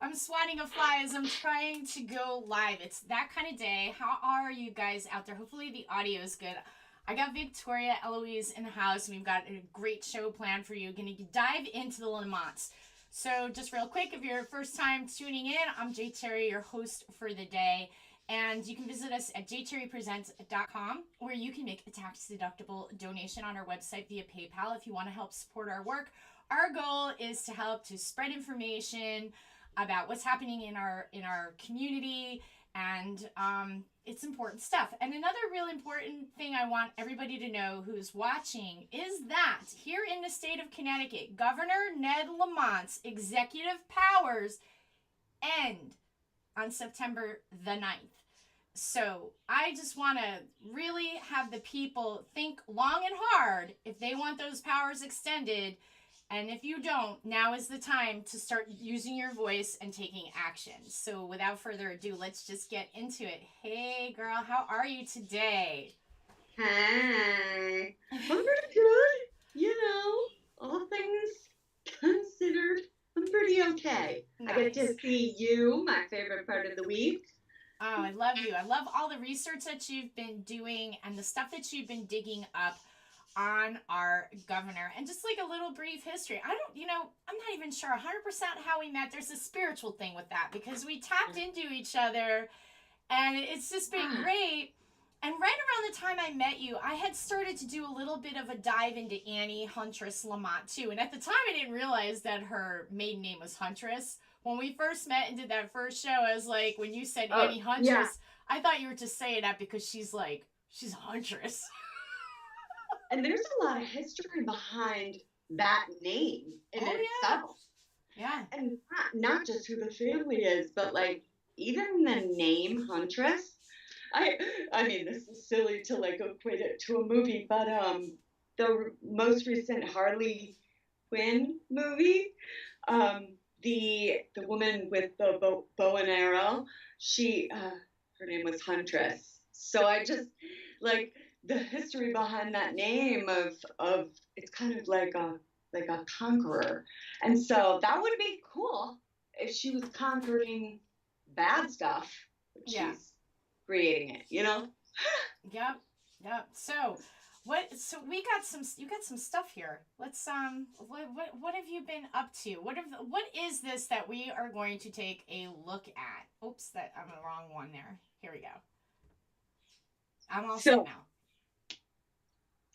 I'm swatting a fly as I'm trying to go live. It's that kind of day. How are you guys out there? Hopefully the audio is good. I got Victoria Eloise in the house, and we've got a great show planned for you. Going to dive into the Lamonts. So just real quick, if you're first time tuning in, I'm Jay Terry, your host for the day. And you can visit us at jterrypresents.com, where you can make a tax-deductible donation on our website via PayPal if you want to help support our work. Our goal is to help to spread information about what's happening in our community, and it's important stuff. And another real important thing I want everybody to know who's watching is that here in the state of Connecticut, Governor Ned Lamont's executive powers end on September the 9th. So I just want to really have the people think long and hard if they want those powers extended. And if you don't, now is the time to start using your voice and taking action. So without further ado, let's just get into it. Hey, girl, how are you today? Hey, I'm pretty good. All things considered, I'm pretty okay. I get to Nice. see you, my favorite part of the week. Oh, I love you. I love all the research that you've been doing and the stuff that you've been digging up on our governor, and just like a little brief history. I'm not even sure 100% how we met. There's a spiritual thing with that because we tapped into each other, and it's just been Ah, great. And right around the time I met you, I had started to do a little bit of a dive into Annie Huntress Lamont too. And at the time, I didn't realize that her maiden name was Huntress. When we first met and did that first show, I was like, when you said oh, Annie yeah. Huntress, I thought you were just saying that because she's a Huntress. And there's a lot of history behind that name in Oh, yeah. itself. Yeah. And not just who the family is, but like even the name Huntress. I I mean, this is silly to like equate it to a movie, but the most recent Harley Quinn movie, the woman with the bow and arrow, she her name was Huntress. So I just like the history behind that name of it's kind of like a conqueror, and so that would be cool if she was conquering bad stuff, but Yeah. she's creating it. Yep. Yep. So, what? So we got some. You got some stuff here. Let's. What have you been up to? What is this that we are going to take a look at? Oops, that I'm the wrong one there. Here we go. I'm all set So now.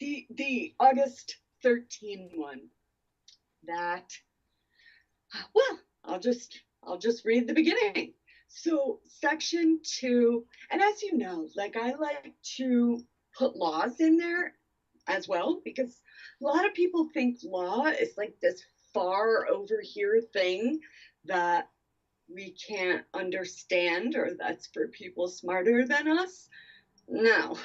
the August 13 one, that well, I'll just read the beginning. So section 2, and as you know, like I like to put laws in there as well because a lot of people think law is like this far over here thing that we can't understand or that's for people smarter than us. No,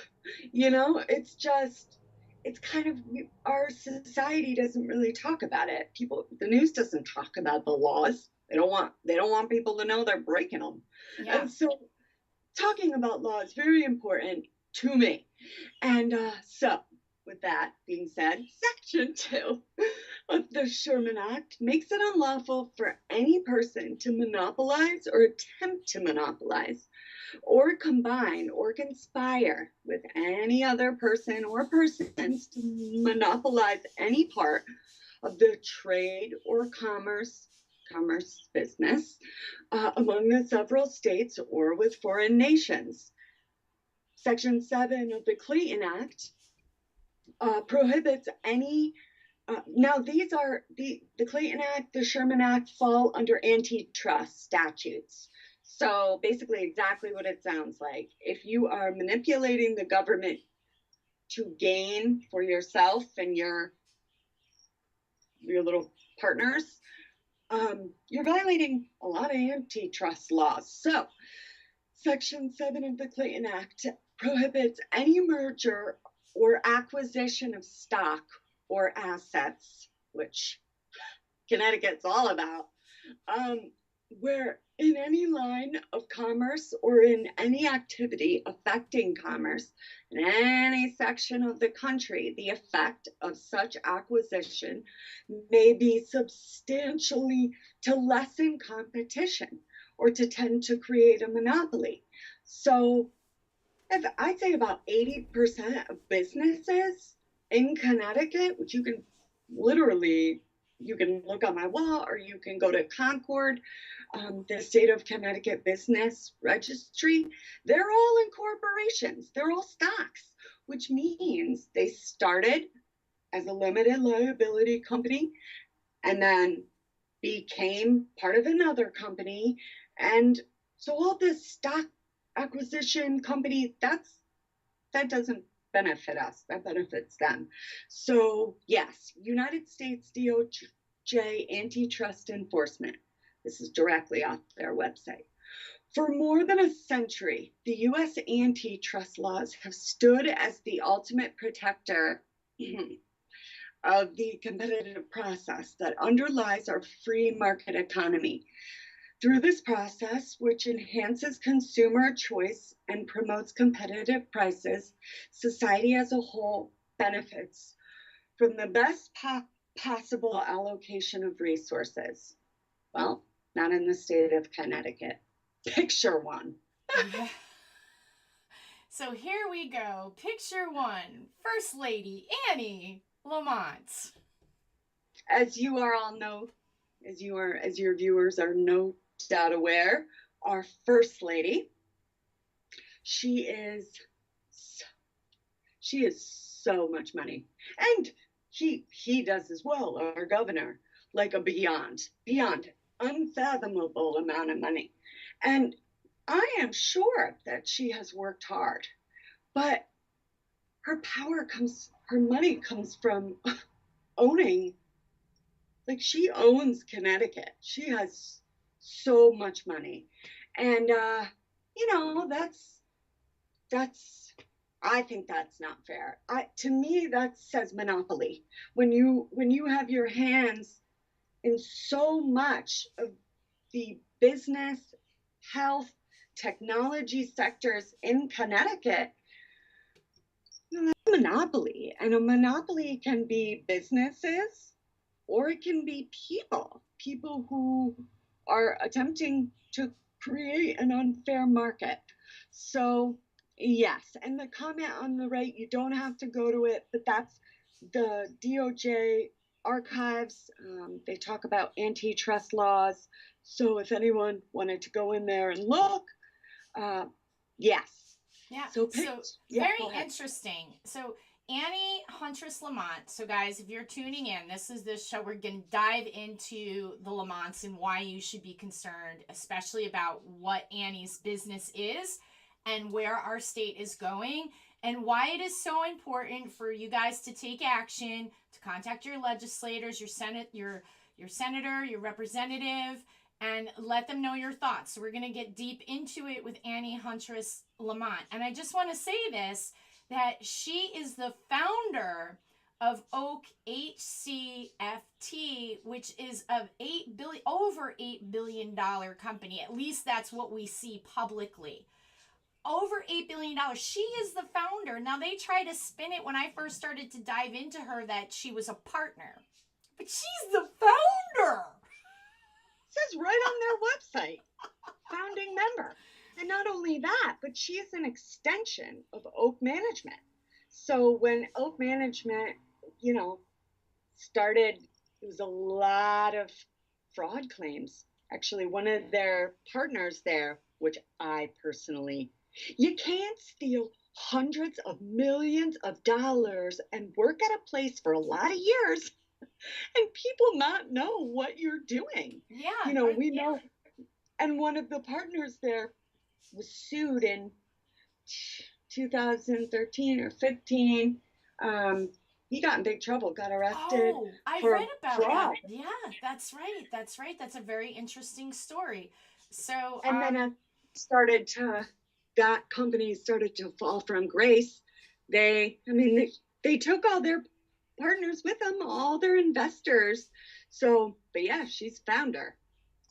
it's just, it's kind of, our society doesn't really talk about it. The news doesn't talk about the laws. They don't want people to know they're breaking them. Yeah. And so talking about law is very important to me. And so, with that being said, Section 2 of the Sherman Act makes it unlawful for any person to monopolize or attempt to monopolize or combine or conspire with any other person or persons to monopolize any part of the trade or commerce business among the several states or with foreign nations. Section 7 of the Clayton Act prohibits any. Now, these are the Clayton Act, the Sherman Act fall under antitrust statutes. So basically, exactly what it sounds like. If you are manipulating the government to gain for yourself and your little partners, you're violating a lot of antitrust laws. So, Section 7 of the Clayton Act prohibits any merger or acquisition of stock or assets, which Connecticut's all about, um, where in any line of commerce or in any activity affecting commerce in any section of the country, the effect of such acquisition may be substantially to lessen competition or to tend to create a monopoly. So, if I'd say about 80% of businesses in Connecticut, which you can literally you can look on my wall or you can go to Concord, the state of Connecticut business registry, they're all in corporations, they're all stocks, which means they started as a limited liability company and then became part of another company. And so all this stock acquisition company, that doesn't benefit us, that benefits them. So yes, United States DOJ antitrust enforcement. This is directly off their website. For more than a century, the US antitrust laws have stood as the ultimate protector of the competitive process that underlies our free market economy. Through this process, which enhances consumer choice and promotes competitive prices, society as a whole benefits from the best possible allocation of resources. Well, not in the state of Connecticut. Picture one. Yeah. So here we go. Picture one. First Lady Annie Lamont. As you are all know, as your viewers are no doubt aware, our first lady, she is she is so much money. And he does as well, our governor, like a beyond unfathomable amount of money. And I am sure that she has worked hard, but her money comes from owning, like she owns Connecticut. She has so much money. And that's I think that's not fair. To me that says monopoly. When you have your hands in so much of the business, health, technology sectors in Connecticut, monopoly. And a monopoly can be businesses or it can be people who are attempting to create an unfair market. So, yes, and the comment on the right, you don't have to go to it, but that's the DOJ archives. They talk about antitrust laws. So, if anyone wanted to go in there and look, yes. Yeah. So, yeah, very interesting. So Annie Huntress Lamont. So guys, if you're tuning in, this is this show. We're going to dive into the Lamonts and why you should be concerned, especially about what Annie's business is and where our state is going and why it is so important for you guys to take action, to contact your legislators, your senator, your representative, and let them know your thoughts. So we're going to get deep into it with Annie Huntress Lamont. And I just want to say this, that she is the founder of Oak HCFT, which is of over $8 billion company. At least that's what we see publicly. Over $8 billion. She is the founder. Now they try to spin it when I first started to dive into her that she was a partner. But she's the founder. Says right on their website, founding member. And not only that, but she is an extension of Oak Management. So when Oak Management, started, there was a lot of fraud claims. Actually, one of their partners there, which I personally, you can't steal hundreds of millions of dollars and work at a place for a lot of years and people not know what you're doing. Yeah. We know. And one of the partners there was sued in 2013 or 15. He got in big trouble, got arrested. Oh, I read about fraud. That. Yeah, that's right. That's a very interesting story. So, and then that company started to fall from grace. They took all their partners with them, all their investors. So, but yeah, she's founder.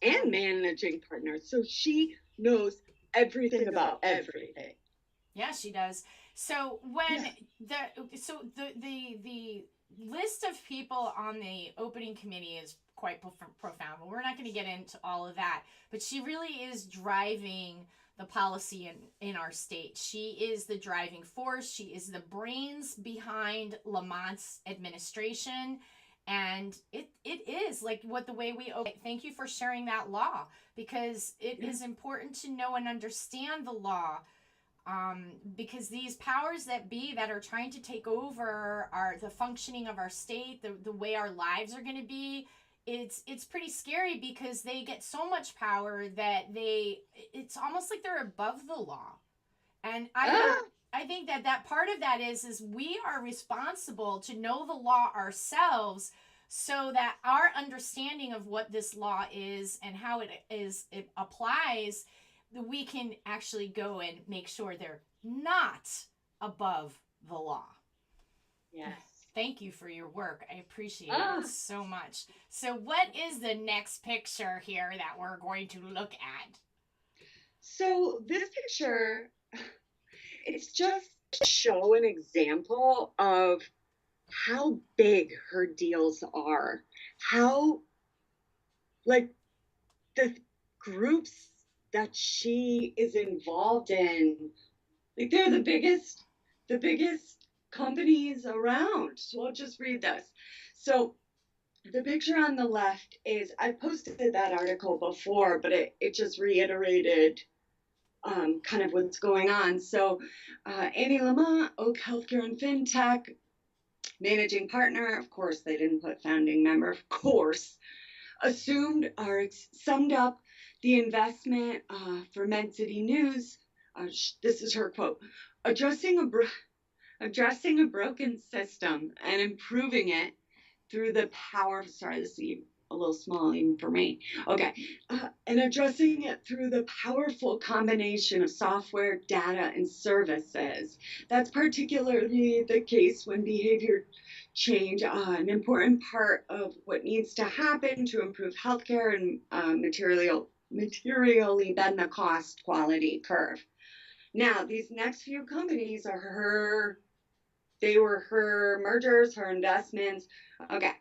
and managing partner. So she knows everything about everything. Yeah, she does. So when Yeah. the list of people on the opening committee is quite profound. But we're not going to get into all of that. But she really is driving the policy in our state. She is the driving force. She is the brains behind Lamont's administration. And it is like what the way we open. Thank you for sharing that law, because it is important to know and understand the law, because these powers that be that are trying to take over the functioning of our state, the way our lives are going to be, it's pretty scary, because they get so much power that it's almost like they're above the law. And I think that part of that is we are responsible to know the law ourselves, so that our understanding of what this law is and how it applies, we can actually go and make sure they're not above the law. Yes. Thank you for your work. I appreciate it so much. So what is the next picture here that we're going to look at? So this picture, it's just to show an example of how big her deals are. How, like, the groups that she is involved in, like, they're the biggest companies around. So I'll just read this. So the picture on the left is, I posted that article before, but it just reiterated kind of what's going on. So Annie Lamont, Oak Healthcare and FinTech, managing partner, of course, they didn't put founding member, of course, assumed or summed up the investment for Med City News. This is her quote: addressing a broken system and improving it through the power. Sorry, this is a little small even for me. Okay, and addressing it through the powerful combination of software, data, and services. That's particularly the case when behavior change, an important part of what needs to happen to improve healthcare and materially bend the cost quality curve. Now, these next few companies are they were her mergers, her investments. Okay.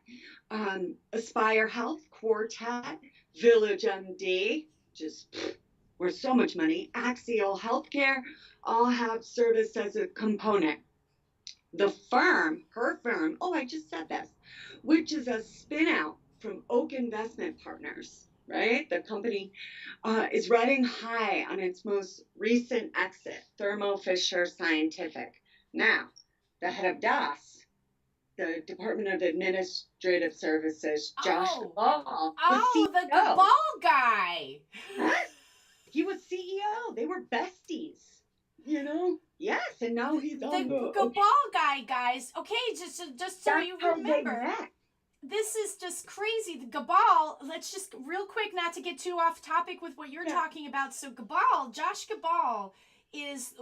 Aspire Health, Quartet, Village MD, just worth so much money, Axial Healthcare, all have service as a component. The firm, her firm, oh, I just said this, which is a spin out from Oak Investment Partners, right? The company is riding high on its most recent exit, Thermo Fisher Scientific. Now, the head of DAS, the Department of Administrative Services, Josh Gabal, was the CEO. Gabal guy. Huh? He was CEO. They were besties, you know? Yes, and now he's on the Gabal guy, guys. Okay, just so you remember. This is just crazy. The Gabal, let's just real quick, not to get too off topic with what you're talking about. So Gabal, Josh Gabal, is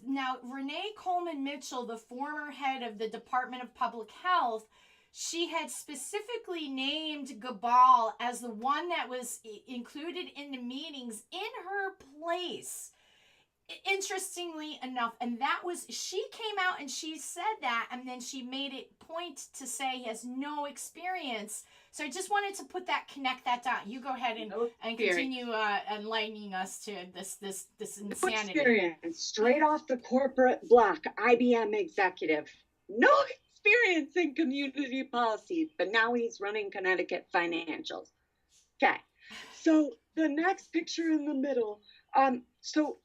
now Renee Coleman Mitchell, the former head of the Department of Public Health. She had specifically named Gabal as the one that was included in the meetings in her place. Interestingly enough, and that was, she came out and she said that, and then she made it point to say he has no experience. So I just wanted to connect that dot. You go ahead and continue enlightening us to this insanity. No experience, straight off the corporate block, IBM executive. No experience in community policy, but now he's running Connecticut Financials. Okay, so the next picture in the middle, so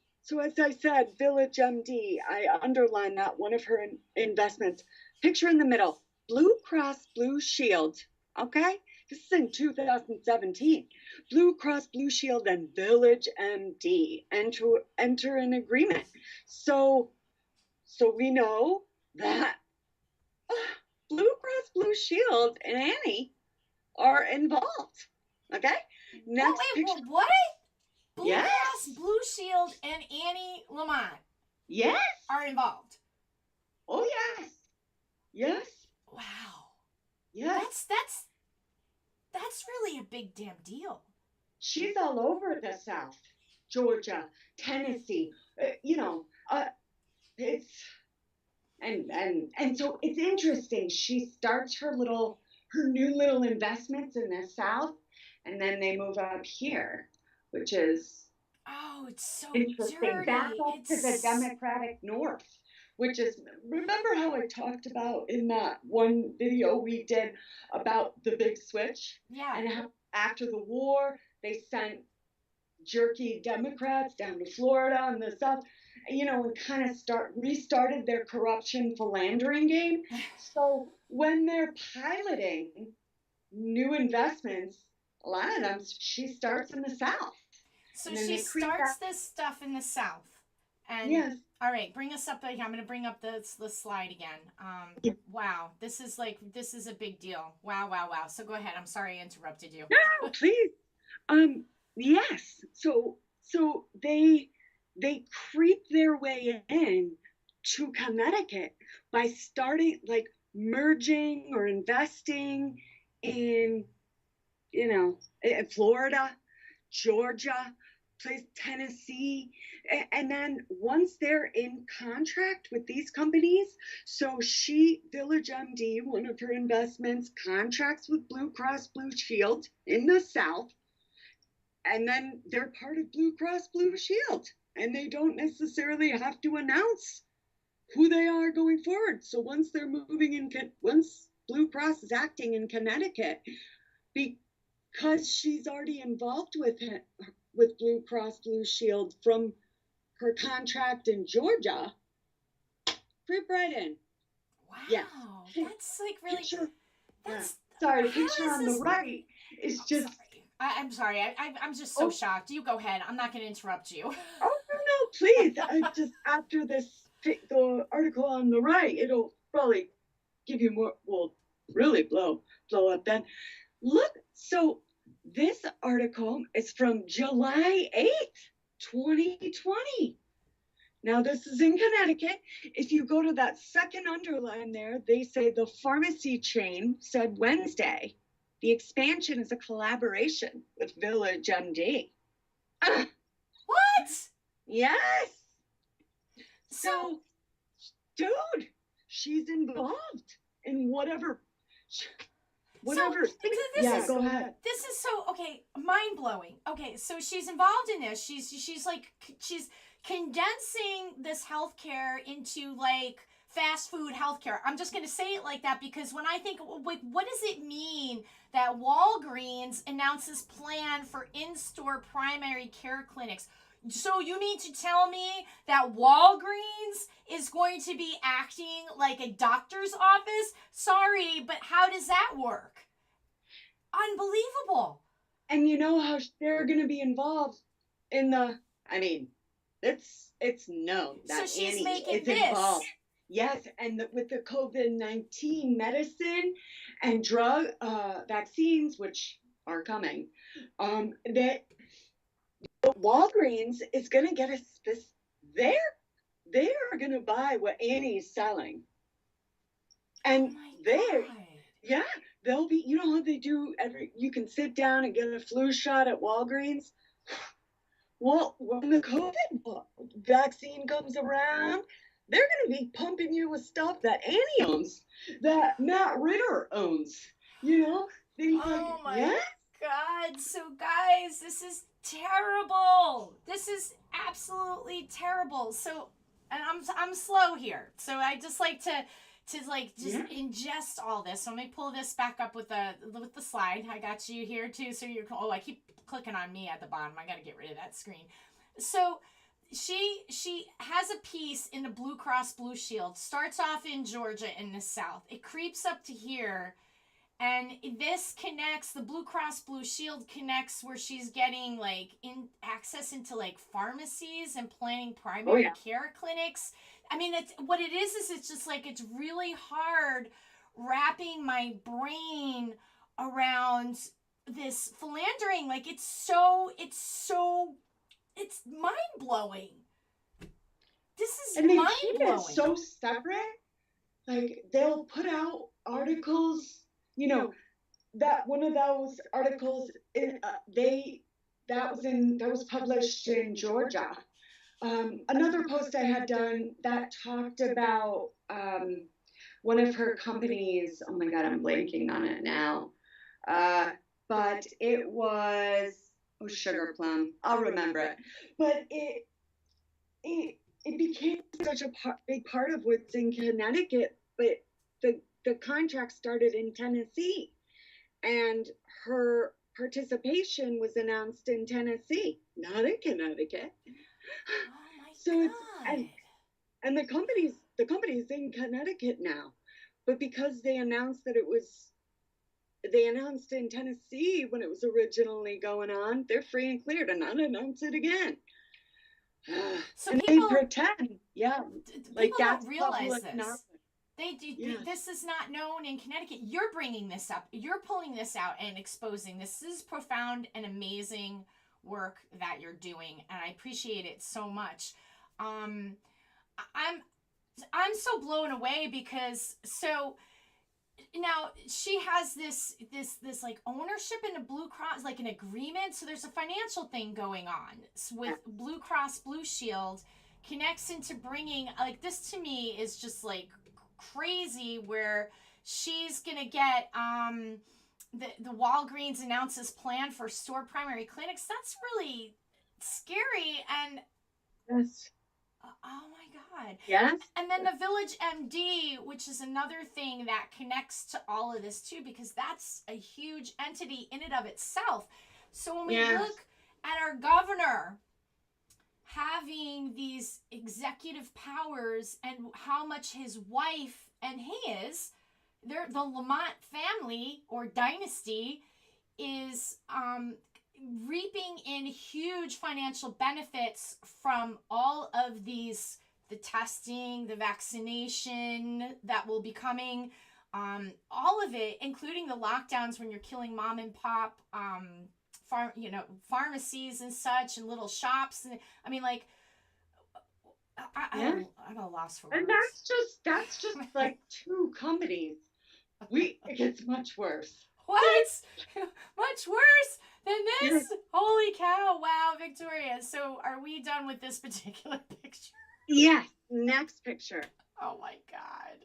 as I said, Village MD, I underlined that, one of her investments. Picture in the middle, Blue Cross Blue Shield, okay? This is in 2017. Blue Cross Blue Shield and Village MD enter an agreement. So we know that Blue Cross Blue Shield and Annie are involved, okay? Next picture. What? Blue Cross Blue Shield and Annie Lamont are involved. Oh, yes. Wow. Yes. That's really a big damn deal. she's all over the South, Georgia, Tennessee, you know, it's and so it's interesting. She starts her new little investments in the South, and then they move up here, which is Oh, it's so interesting. Back dirty. up to the Democratic North, which is, remember how I talked about in that one video we did about the big switch, Yeah. and how after the war they sent jerky Democrats down to Florida and the South, and kind of restarted their corruption philandering game. So when they're piloting new investments, a lot of them she starts in the South, So and then she they creep starts back. this stuff in the South. And Yes. all right, bring us up. I'm going to bring up the slide again. Yeah. Wow, this is a big deal. Wow, wow, wow. So go ahead. I'm sorry I interrupted you. No, please. Yes. So they creep their way in to Connecticut by starting like merging or investing in, in Florida, Georgia, place Tennessee, and then once they're in contract with these companies, so Village MD, one of her investments, contracts with Blue Cross Blue Shield in the South, and then they're part of Blue Cross Blue Shield, and they don't necessarily have to announce who they are going forward. So once Blue Cross is acting in Connecticut, because she's already involved with Blue Cross Blue Shield from her contract in Georgia, creep right in. Wow. Yes. That's like really. Picture, That's sorry, the how picture is on this? the right is just. Sorry. I'm sorry. I'm just so shocked. You go ahead. I'm not going to interrupt you. Oh no, please! I just after the article on the right, it'll probably give you more. Will really blow up then. Look, so this article is from July 8th, 2020. Now, this is in Connecticut. If you go to that second underline there, they say the pharmacy chain said Wednesday the expansion is a collaboration with Village MD. What? Yes. So, dude, she's involved in whatever. So go ahead. This is so mind blowing. Okay, so she's involved in this. She's condensing this healthcare into like fast food healthcare. I'm just gonna say it like that because when I think, like, what does it mean that Walgreens announces plan for in-store primary care clinics? So you mean to tell me that Walgreens is going to be acting like a doctor's office? Sorry, but how does that work? Unbelievable. And you know how they're going to be involved in it's known that so she's Annie making is this. involved. Yes, and with the COVID-19 medicine and drug vaccines, which are coming, that Walgreens is going to get this. They're going to buy what Annie's selling, and yeah, they'll be. You know how they do you can sit down and get a flu shot at Walgreens. Well, when the COVID vaccine comes around, they're going to be pumping you with stuff that Annie owns, that Matt Ritter owns. Things Oh like, my God. So guys, this is terrible. This is absolutely terrible. So, and I'm slow here. So I just like to ingest all this. So let me pull this back up with the slide. I got you here too. So I keep clicking on me at the bottom. I got to get rid of that screen. So she has a piece in the Blue Cross Blue Shield. Starts off in Georgia in the South. It creeps up to here. And this connects, the Blue Cross Blue Shield connects where she's getting like access into like pharmacies and planning primary care clinics. I mean, what it is it's just like, it's really hard wrapping my brain around this philandering. Like it's mind blowing. This is mind blowing. And they keep it so separate. Like they'll put out articles, that one of those articles, they that was published in Georgia. Another post I had done that talked about one of her companies. Oh my God, I'm blanking on it now. But it was Sugar Plum. I'll remember it. But it became such a big part of what's in Connecticut. But the contract started in Tennessee, and her participation was announced in Tennessee, not in Connecticut. Oh my So it's God. and the company's in Connecticut now, but because they announced in Tennessee when it was originally going on, they're free and clear to not announce it again. So And people, they pretend, yeah, like people that's don't realize public knowledge. this. They do. Yes. This is not known in Connecticut. You're bringing this up. You're pulling this out and exposing. This is profound and amazing work that you're doing, and I appreciate it so much. Um, I'm so blown away because so now she has this like ownership in a Blue Cross, like an agreement. So there's a financial thing going on with Blue Cross Blue Shield, connects into bringing, like, this to me is just like crazy, where she's gonna get the Walgreens announces plan for store primary clinics. That's really scary. And Yes. oh my God. Yes. And then the Village MD, which is another thing that connects to all of this too, because that's a huge entity in and of itself. So when we look at our governor having these executive powers, and how much his wife and the Lamont family or dynasty is reaping in huge financial benefits from all of these, the testing, the vaccination that will be coming, all of it, including the lockdowns when you're killing mom and pop pharmacies and such, and little shops. And I mean, like, I'm at a loss for words. And that's just like two companies. It gets much worse. What? Much worse than this? Yes. Holy cow. Wow, Victoria. So are we done with this particular picture? Yes. Next picture. Oh my God.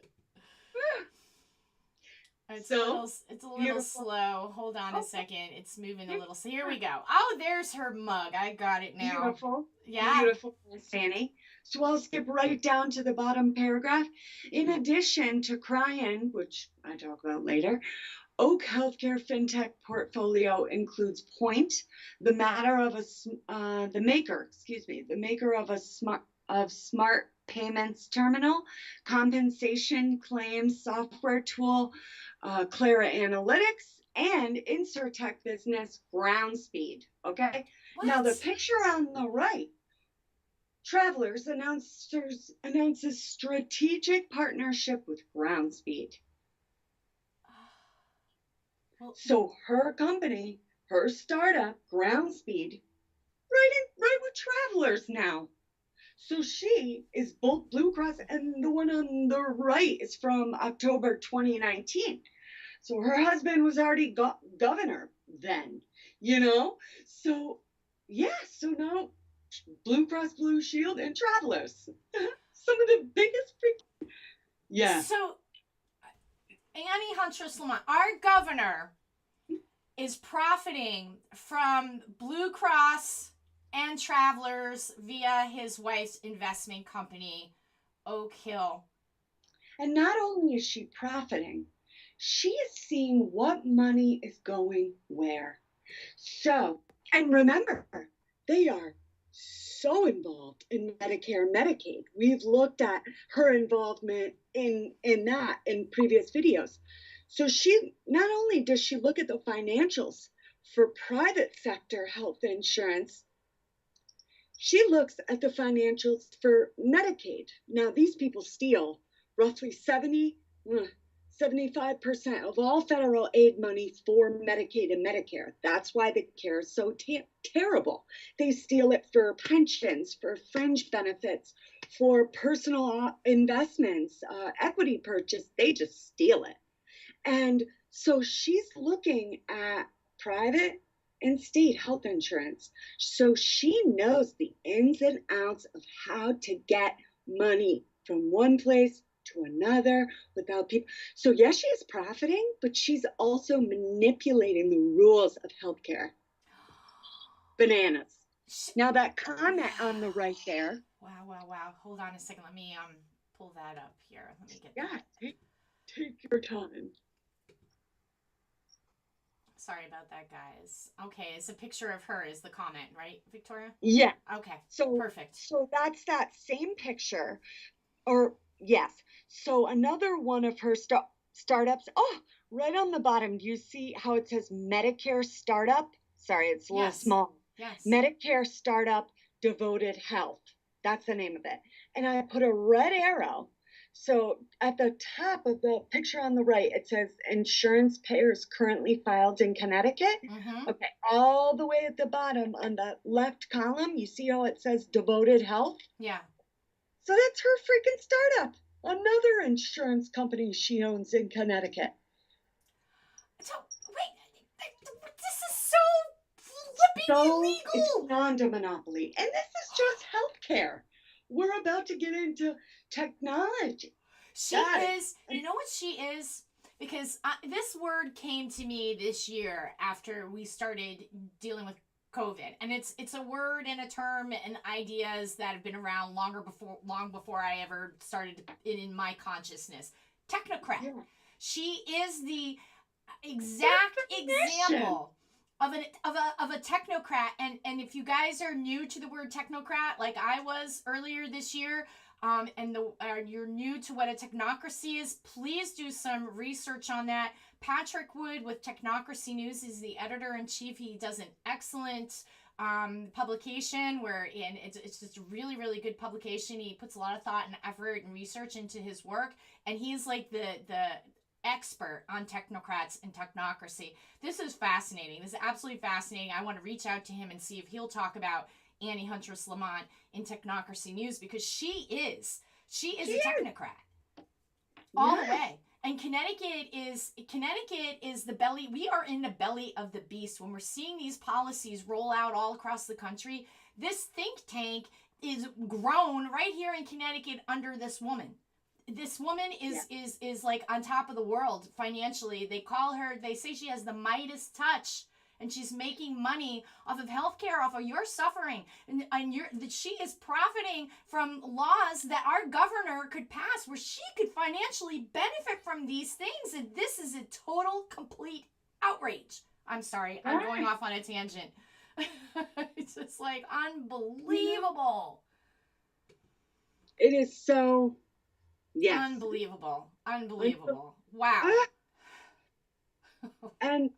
It's a little beautiful. Slow. Hold on a second. It's moving a little. So here we go. Oh, there's her mug. I got it now. Beautiful. Yeah. Beautiful, Fanny. So I'll skip right down to the bottom paragraph. In addition to Cryan, which I talk about later, Oak Healthcare FinTech portfolio includes Point, the maker of smart payments terminal, compensation claims software tool, Clara Analytics, and InsurTech business Groundspeed. Okay. What? Now the picture on the right. Travelers announces strategic partnership with Groundspeed. So her company, her startup, Groundspeed, right with Travelers now. So she is both Blue Cross, and the one on the right is from October 2019. So her husband was already governor then, So so now Blue Cross Blue Shield and Travelers, some of the biggest. So Annie Huntress Lamont, our governor, is profiting from Blue Cross and Travelers via his wife's investment company, Oak Hill. And not only is she profiting, she is seeing what money is going where. So, and remember, they are so involved in Medicare and Medicaid. We've looked at her involvement in that in previous videos. So she, not only does she look at the financials for private sector health insurance, she looks at the financials for Medicaid. Now, these people steal roughly 75% of all federal aid money for Medicaid and Medicare. That's why the care is so terrible. They steal it for pensions, for fringe benefits, for personal investments, equity purchase. They just steal it. And so she's looking at private and state health insurance. So she knows the ins and outs of how to get money from one place to another without people. So, yes, she is profiting, but she's also manipulating the rules of healthcare. Bananas. Now, that comment on the right there. Wow, wow, wow. Hold on a second. Let me pull that up here. Let me get that. Take your time. Sorry about that, guys. Okay, it's a picture of her is the comment, right, Victoria? Yeah. Okay. So perfect. So that's that same picture. Or yes. So another one of her startups. Oh, right on the bottom. Do you see how it says Medicare startup? Sorry, it's a little small. Yes. Medicare startup devoted health. That's the name of it. And I put a red arrow. So at the top of the picture on the right, it says insurance payers currently filed in Connecticut. Mm-hmm. Okay, all the way at the bottom on the left column, you see how it says devoted health? Yeah. So that's her freaking startup. Another insurance company she owns in Connecticut. So, wait, this is so flipping illegal. It's non-monopoly. And this is just healthcare. We're about to get into technology. She is, you know what she is? Because this word came to me this year after we started dealing with COVID, and it's a word and a term and ideas that have been around long before I ever started in my consciousness. Technocrat. Yeah. She is the exact example of a technocrat, and if you guys are new to the word technocrat, like I was earlier this year, and you're new to what a technocracy is, please do some research on that. Patrick Wood with Technocracy News is the editor-in-chief. He does an excellent publication and it's just a really, really good publication. He puts a lot of thought and effort and research into his work, and he's like the expert on technocrats and technocracy. This is fascinating. This is absolutely fascinating. I want to reach out to him and see if he'll talk about Annie Huntress Lamont in Technocracy News, because she is a technocrat all the way. And Connecticut is the belly. We are in the belly of the beast when we're seeing these policies roll out all across the country. This think tank is grown right here in Connecticut under this woman. This woman is like on top of the world financially. They say she has the Midas touch, and she's making money off of healthcare, off of your suffering, and she is profiting from laws that our governor could pass where she could financially benefit from these things, and this is a total, complete outrage. I'm sorry, I'm going off on a tangent. It's just like unbelievable. It is so... Yes. Unbelievable. Wow. And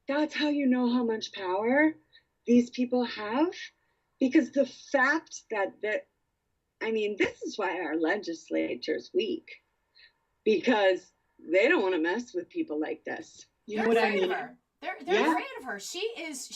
that's how you know how much power these people have. Because the fact that this is why our legislature's weak. Because they don't want to mess with people like this. They're afraid of her. They're afraid of her. She is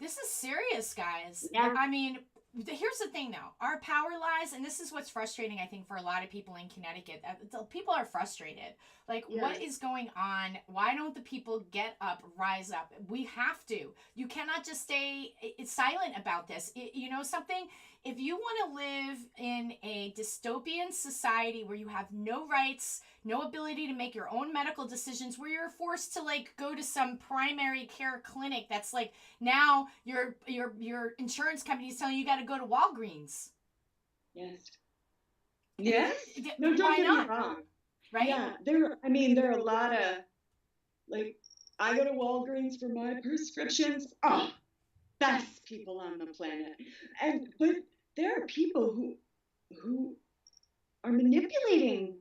this is serious, guys. Yeah. I mean, here's the thing, though. Our power lies, and this is what's frustrating, I think, for a lot of people in Connecticut. People are frustrated. Like, what is going on? Why don't the people get up, rise up? We have to. You cannot just stay silent about this. You know something? If you want to live in a dystopian society where you have no rights, no ability to make your own medical decisions, where you're forced to like go to some primary care clinic that's like now your insurance company is telling you got to go to Walgreens. Yes. Yes. No, don't get me wrong. Right? Yeah. There are a lot of like I go to Walgreens for my prescriptions. Oh, best people on the planet. But there are people who are manipulating.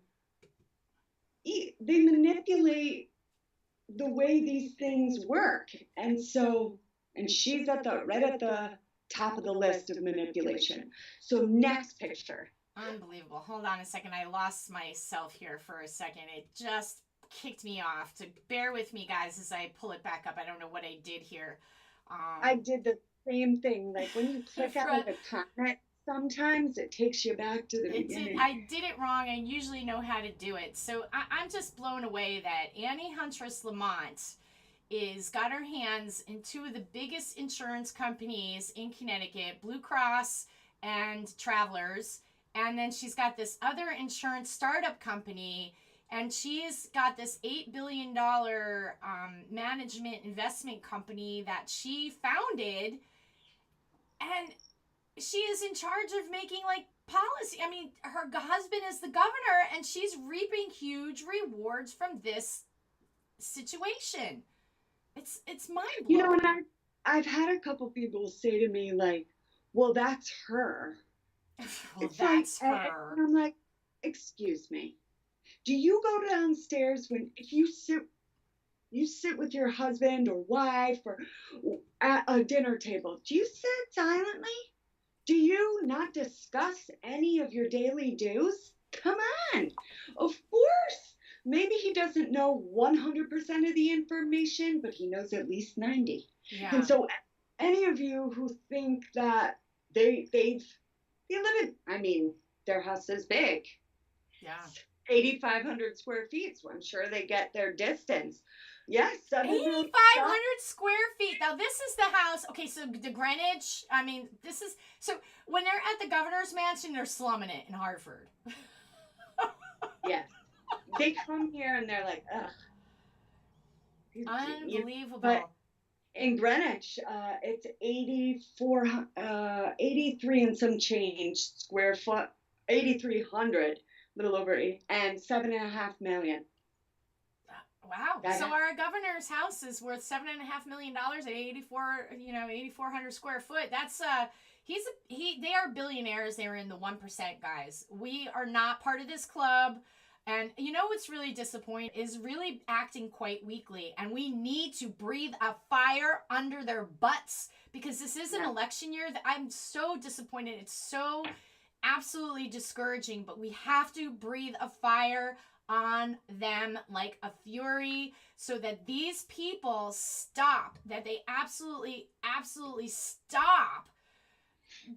They manipulate the way these things work, and she's right at the top of the list of manipulation. So next picture. Unbelievable. Hold on a second. I lost myself here for a second. It just kicked me off. So bear with me, guys, as I pull it back up. I don't know what I did here. I did the same thing. Like when you click on the comment, sometimes it takes you back to the beginning. I did it wrong. I usually know how to do it. So I'm just blown away that Annie Huntress Lamont is got her hands in two of the biggest insurance companies in Connecticut, Blue Cross and Travelers. And then she's got this other insurance startup company, and she's got this $8 billion management investment company that she founded. And she is in charge of making like policy. I mean, her husband is the governor, and she's reaping huge rewards from this situation. It's mind blowing. And I've had a couple people say to me like, "Well, that's her." Well, It's that's like, her. and I'm like, "Excuse me. Do you go downstairs if you sit with your husband or wife or at a dinner table? Do you sit silently? Do you not discuss any of your daily dues? Come on. Of course. Maybe he doesn't know 100% of the information, but he knows at least 90. Yeah. And so any of you who think that they live in, I mean, their house is big. Yeah. 8,500 square feet, so I'm sure they get their distance. Yes, 8,500 square feet. Now, this is the house. Okay, so the Greenwich, I mean, this is, so when they're at the governor's mansion, they're slumming it in Hartford. Yes. They come here and they're like, ugh. Unbelievable. But in Greenwich, it's 83 and some change square foot, 8,300, little over 8, and 7.5 million. Wow. So our governor's house is worth $7.5 million at 8,400 square foot. That's they are billionaires. They're in the 1%, guys. We are not part of this club. And you know what's really disappointing is really acting quite weakly. And we need to breathe a fire under their butts, because this is an election year. That I'm so disappointed. It's so absolutely discouraging, but we have to breathe a fire on them like a fury so that these people stop, that they absolutely stop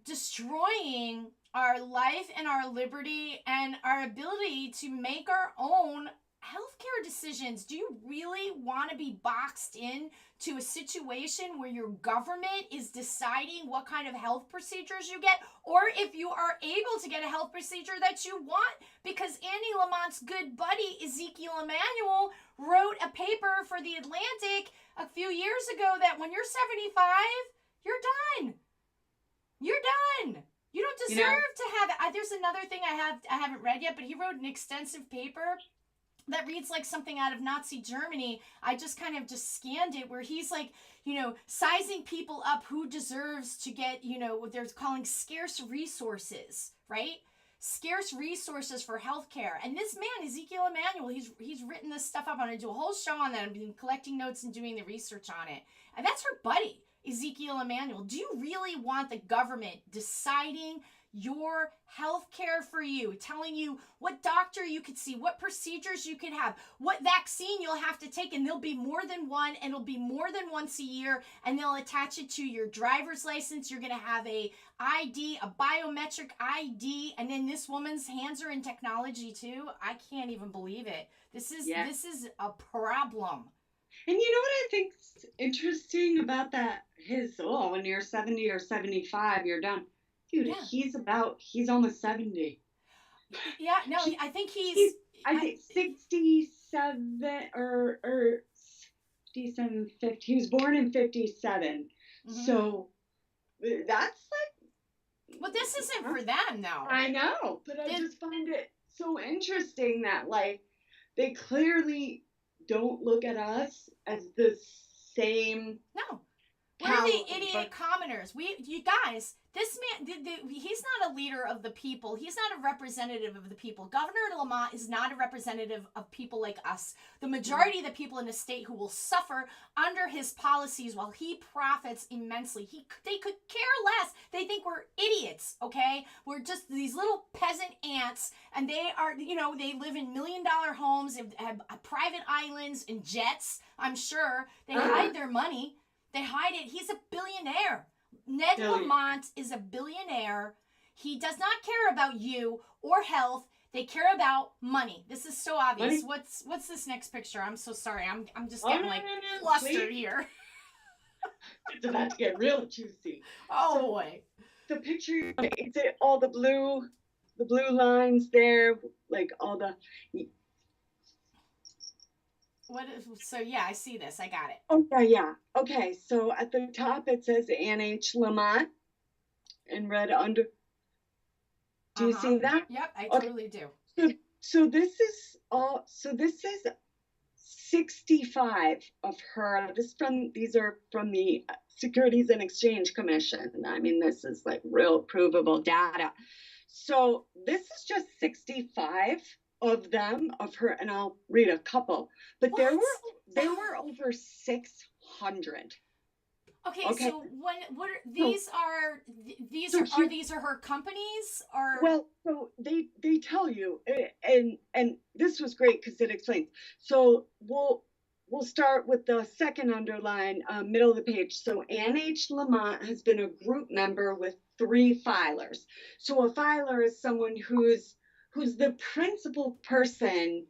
destroying our life and our liberty and our ability to make our own healthcare decisions. Do you really want to be boxed in to a situation where your government is deciding what kind of health procedures you get, or if you are able to get a health procedure that you want? Because Annie Lamont's good buddy Ezekiel Emanuel wrote a paper for The Atlantic a few years ago that when you're 75, you're done. You're done. You don't deserve to have it. There's another thing I haven't read yet, but he wrote an extensive paper that reads like something out of Nazi Germany. I just kind of just scanned it, where he's like, sizing people up who deserves to get, what they're calling scarce resources, right? Scarce resources for healthcare. And this man, Ezekiel Emanuel, he's written this stuff up. I'm going to do a whole show on that. I've been collecting notes and doing the research on it. And that's her buddy, Ezekiel Emanuel. Do you really want the government deciding your health care for you, telling you what doctor you could see, what procedures you could have, what vaccine you'll have to take? And there'll be more than one, and it'll be more than once a year, and they'll attach it to your driver's license. You're going to have a ID, a biometric ID, and then this woman's hands are in technology too. I can't even believe it. This is a problem. And you know what I think's interesting about that? When you're 70 or 75, you're done. Dude, he's almost 70. Yeah, no, I think he's I think 67 or 57, 50. He was born in 57. Mm-hmm. So that's like... Well, this isn't for them, though. I know, but I just find it so interesting that, like, they clearly don't look at us as the same... No. We're the idiot commoners. You guys, this man, he's not a leader of the people. He's not a representative of the people. Governor Lamont is not a representative of people like us. The majority of the people in the state who will suffer under his policies while he profits immensely. They could care less. They think we're idiots, okay? We're just these little peasant ants, and they are, they live in $1 million homes, have private islands and jets, I'm sure. They hide their money. They hide it. He's a billionaire. Ned Lamont is a billionaire. He does not care about you or health. They care about money. This is so obvious. Money? What's this next picture? I'm so sorry. I'm just Oh, getting no, like no, no, flustered please. here. It's about to get real juicy. Oh So boy. the picture, it's all the blue lines there, like all the. What is, so yeah, I see this. I got it. Oh yeah, yeah. Okay, so at the top it says Ann H. Lamont in red under. Do you Uh-huh. see that? Yep, I Okay. totally do. So this is all. So this is 65 of her. These are from the Securities and Exchange Commission. I mean, this is like real provable data. So this is just 65 of them of her, and I'll read a couple. But What? there were over 600. Okay, Okay. so what are So these are her companies or well, so they tell you, and this was great because it explains. So we'll start with the second underline, middle of the page. So Ann H. Lamont has been a group member with 3 filers. So a filer is someone who's the principal person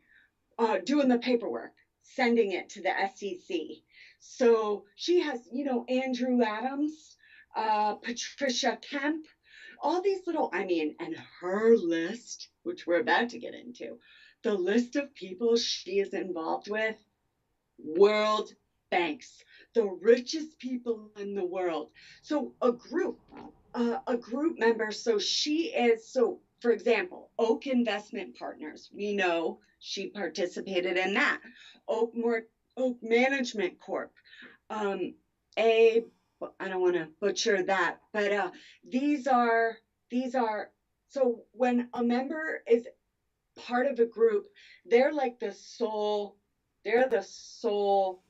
doing the paperwork, sending it to the SEC. So she has, Andrew Adams, Patricia Kemp, all these little, I mean, and her list, which we're about to get into, the list of people she is involved with, world banks, the richest people in the world. So a group member. So she is, so for example, Oak Investment Partners, we know she participated in that. Oak Management Corp, um, a, I don't want to butcher that, but these are, these are, so when a member is part of a group, they're like they're the sole,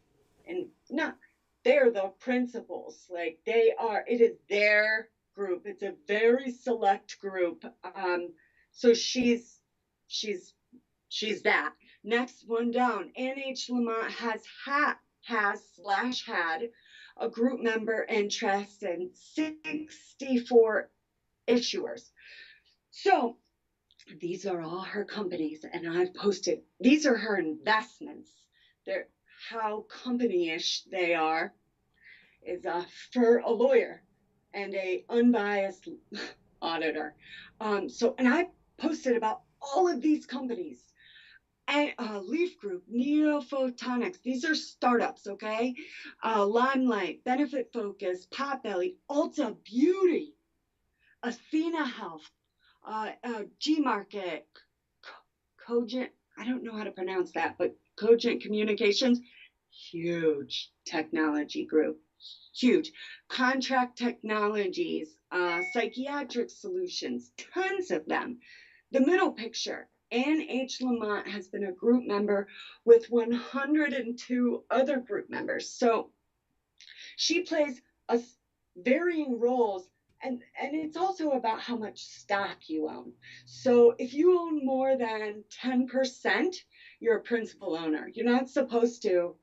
and not, they're the principals. Like it is their group. It's a very select group. So she's she's that. Next one down, Ann H. Lamont has/had a group member interest in 64 issuers. So these are all her companies, and I've posted, these are her investments. They're how company-ish they are is for a lawyer and a unbiased auditor. And I posted about all of these companies. And Leaf Group, Neophotonics, these are startups, okay? Limelight, Benefit Focus, Potbelly, Ulta Beauty, Athena Health, G Market, Cogent, I don't know how to pronounce that, but Cogent Communications, huge technology group, huge. Contract Technologies, Psychiatric Solutions, tons of them. The middle picture, Ann H. Lamont has been a group member with 102 other group members. So she plays a varying roles, and it's also about how much stock you own. So if you own more than 10%, you're a principal owner. You're not supposed to,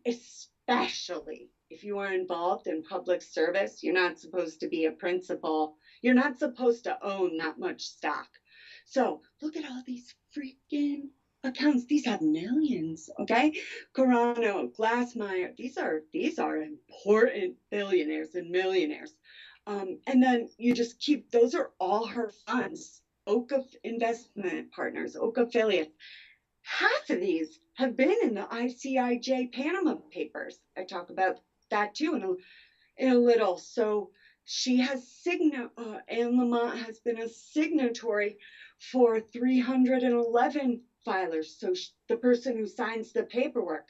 especially if you are involved in public service, you're not supposed to be a principal. You're not supposed to own that much stock. So look at all these freaking accounts. These have millions, okay? Corano, Glassmeyer, these are important billionaires and millionaires. And then you just keep, those are all her funds. Oak Investment Partners, Oak Affiliates. Half of these have been in the ICIJ Panama Papers. I talk about that too in a little. So she has Ann Lamont has been a signatory for 311 filers. So the person who signs the paperwork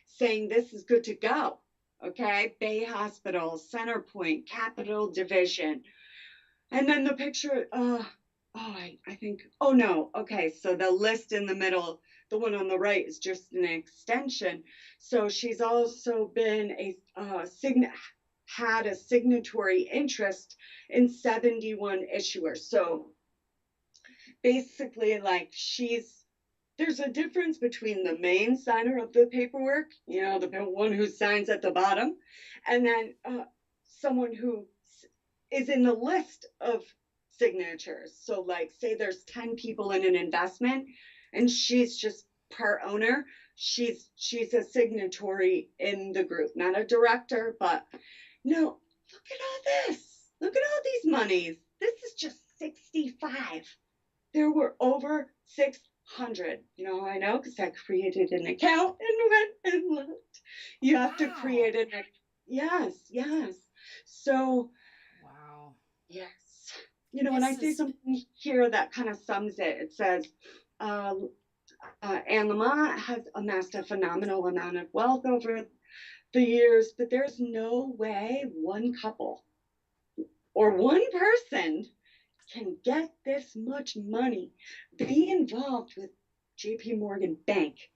saying this is good to go. Okay, Bay Hospital, Centerpoint, Capital Division. And then the picture, I think, oh no, okay, so the list in the middle, the one on the right is just an extension. So she's also been had a signatory interest in 71 issuers. So basically, like there's a difference between the main signer of the paperwork, the one who signs at the bottom, and then someone who is in the list of signatures. So like say there's 10 people in an investment and she's just part owner, she's a signatory in the group, not a director, but no, look at all this. Look at all these monies. This is just 65. There were over 600. You know how I know? Because I created an account and went and looked. You have to Wow. create an account. Yes, yes. So, Wow. yes. You know, when I This say is something here that kind of sums it, it says, uh, Anne Lamont has amassed a phenomenal amount of wealth over the years, but there's no way one couple or one person can get this much money, be involved with JP Morgan Bank,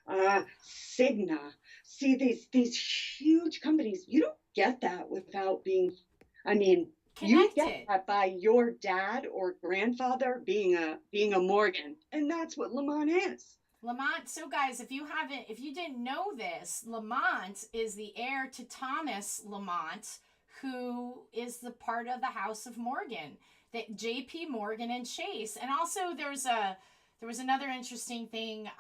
Cigna. See these huge companies. You don't get that without being, I mean, you get connected. that by your dad or grandfather being a Morgan. And that's what Lamont is. Lamont, so guys, if you didn't know this, Lamont is the heir to Thomas Lamont, who is the part of the House of Morgan, that JP Morgan and Chase. And also there was another interesting thing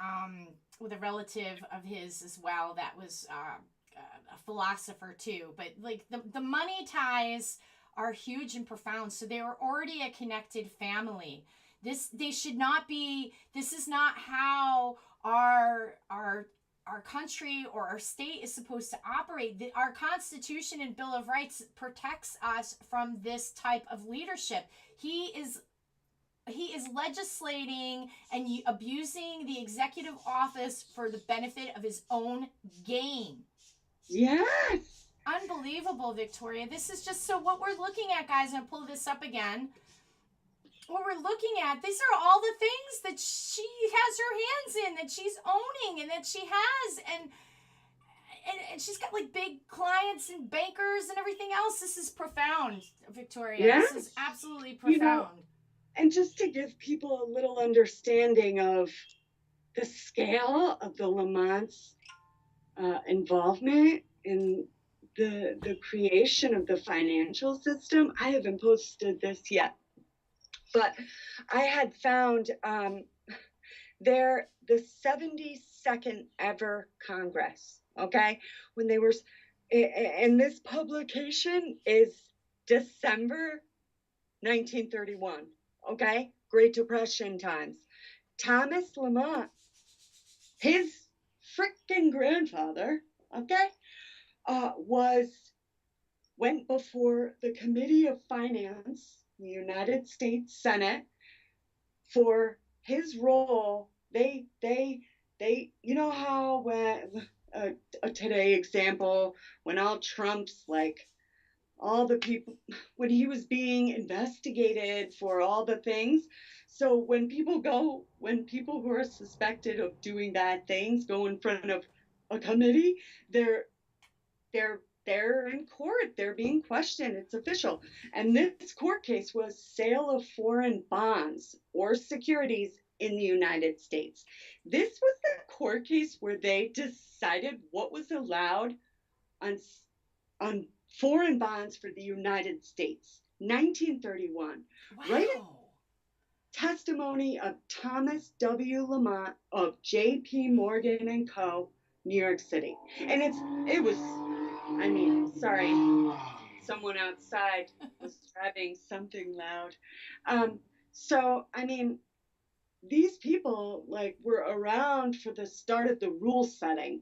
with a relative of his as well that was a philosopher too. But like the money ties are huge and profound. So they were already a connected family. They should not be. This is not how our country or our state is supposed to operate. Our Constitution and Bill of Rights protects us from this type of leadership. He is legislating and abusing the executive office for the benefit of his own gain. Yes. Unbelievable, Victoria. This is just so what we're looking at, guys. I'm gonna pull this up again. What we're looking at, these are all the things that she has her hands in, that she's owning, and that she has, and she's got like big clients and bankers and everything else. This is profound, Victoria. Yes. This is absolutely You know, profound. and just to give people a little understanding of the scale of the Lamont's involvement in the creation of the financial system, I haven't posted this yet, but I had found the 72nd ever Congress, okay, when they were, and this publication is December 1931, okay, Great Depression times. Thomas Lamont, his freaking grandfather, okay, went before the Committee of Finance, the United States Senate, for his role. You know how when a today example, when all Trump's like all the people, when he was being investigated for all the things. So when people who are suspected of doing bad things go in front of a committee, they're they're in court. They're being questioned. It's official. And this court case was sale of foreign bonds or securities in the United States. This was the court case where they decided what was allowed on on foreign bonds for the United States. 1931. Wow. Right at testimony of Thomas W. Lamont of J.P. Morgan and Co., New York City. And it was, I mean, sorry, someone outside was driving something loud. So, I mean, these people like were around for the start of the rule setting.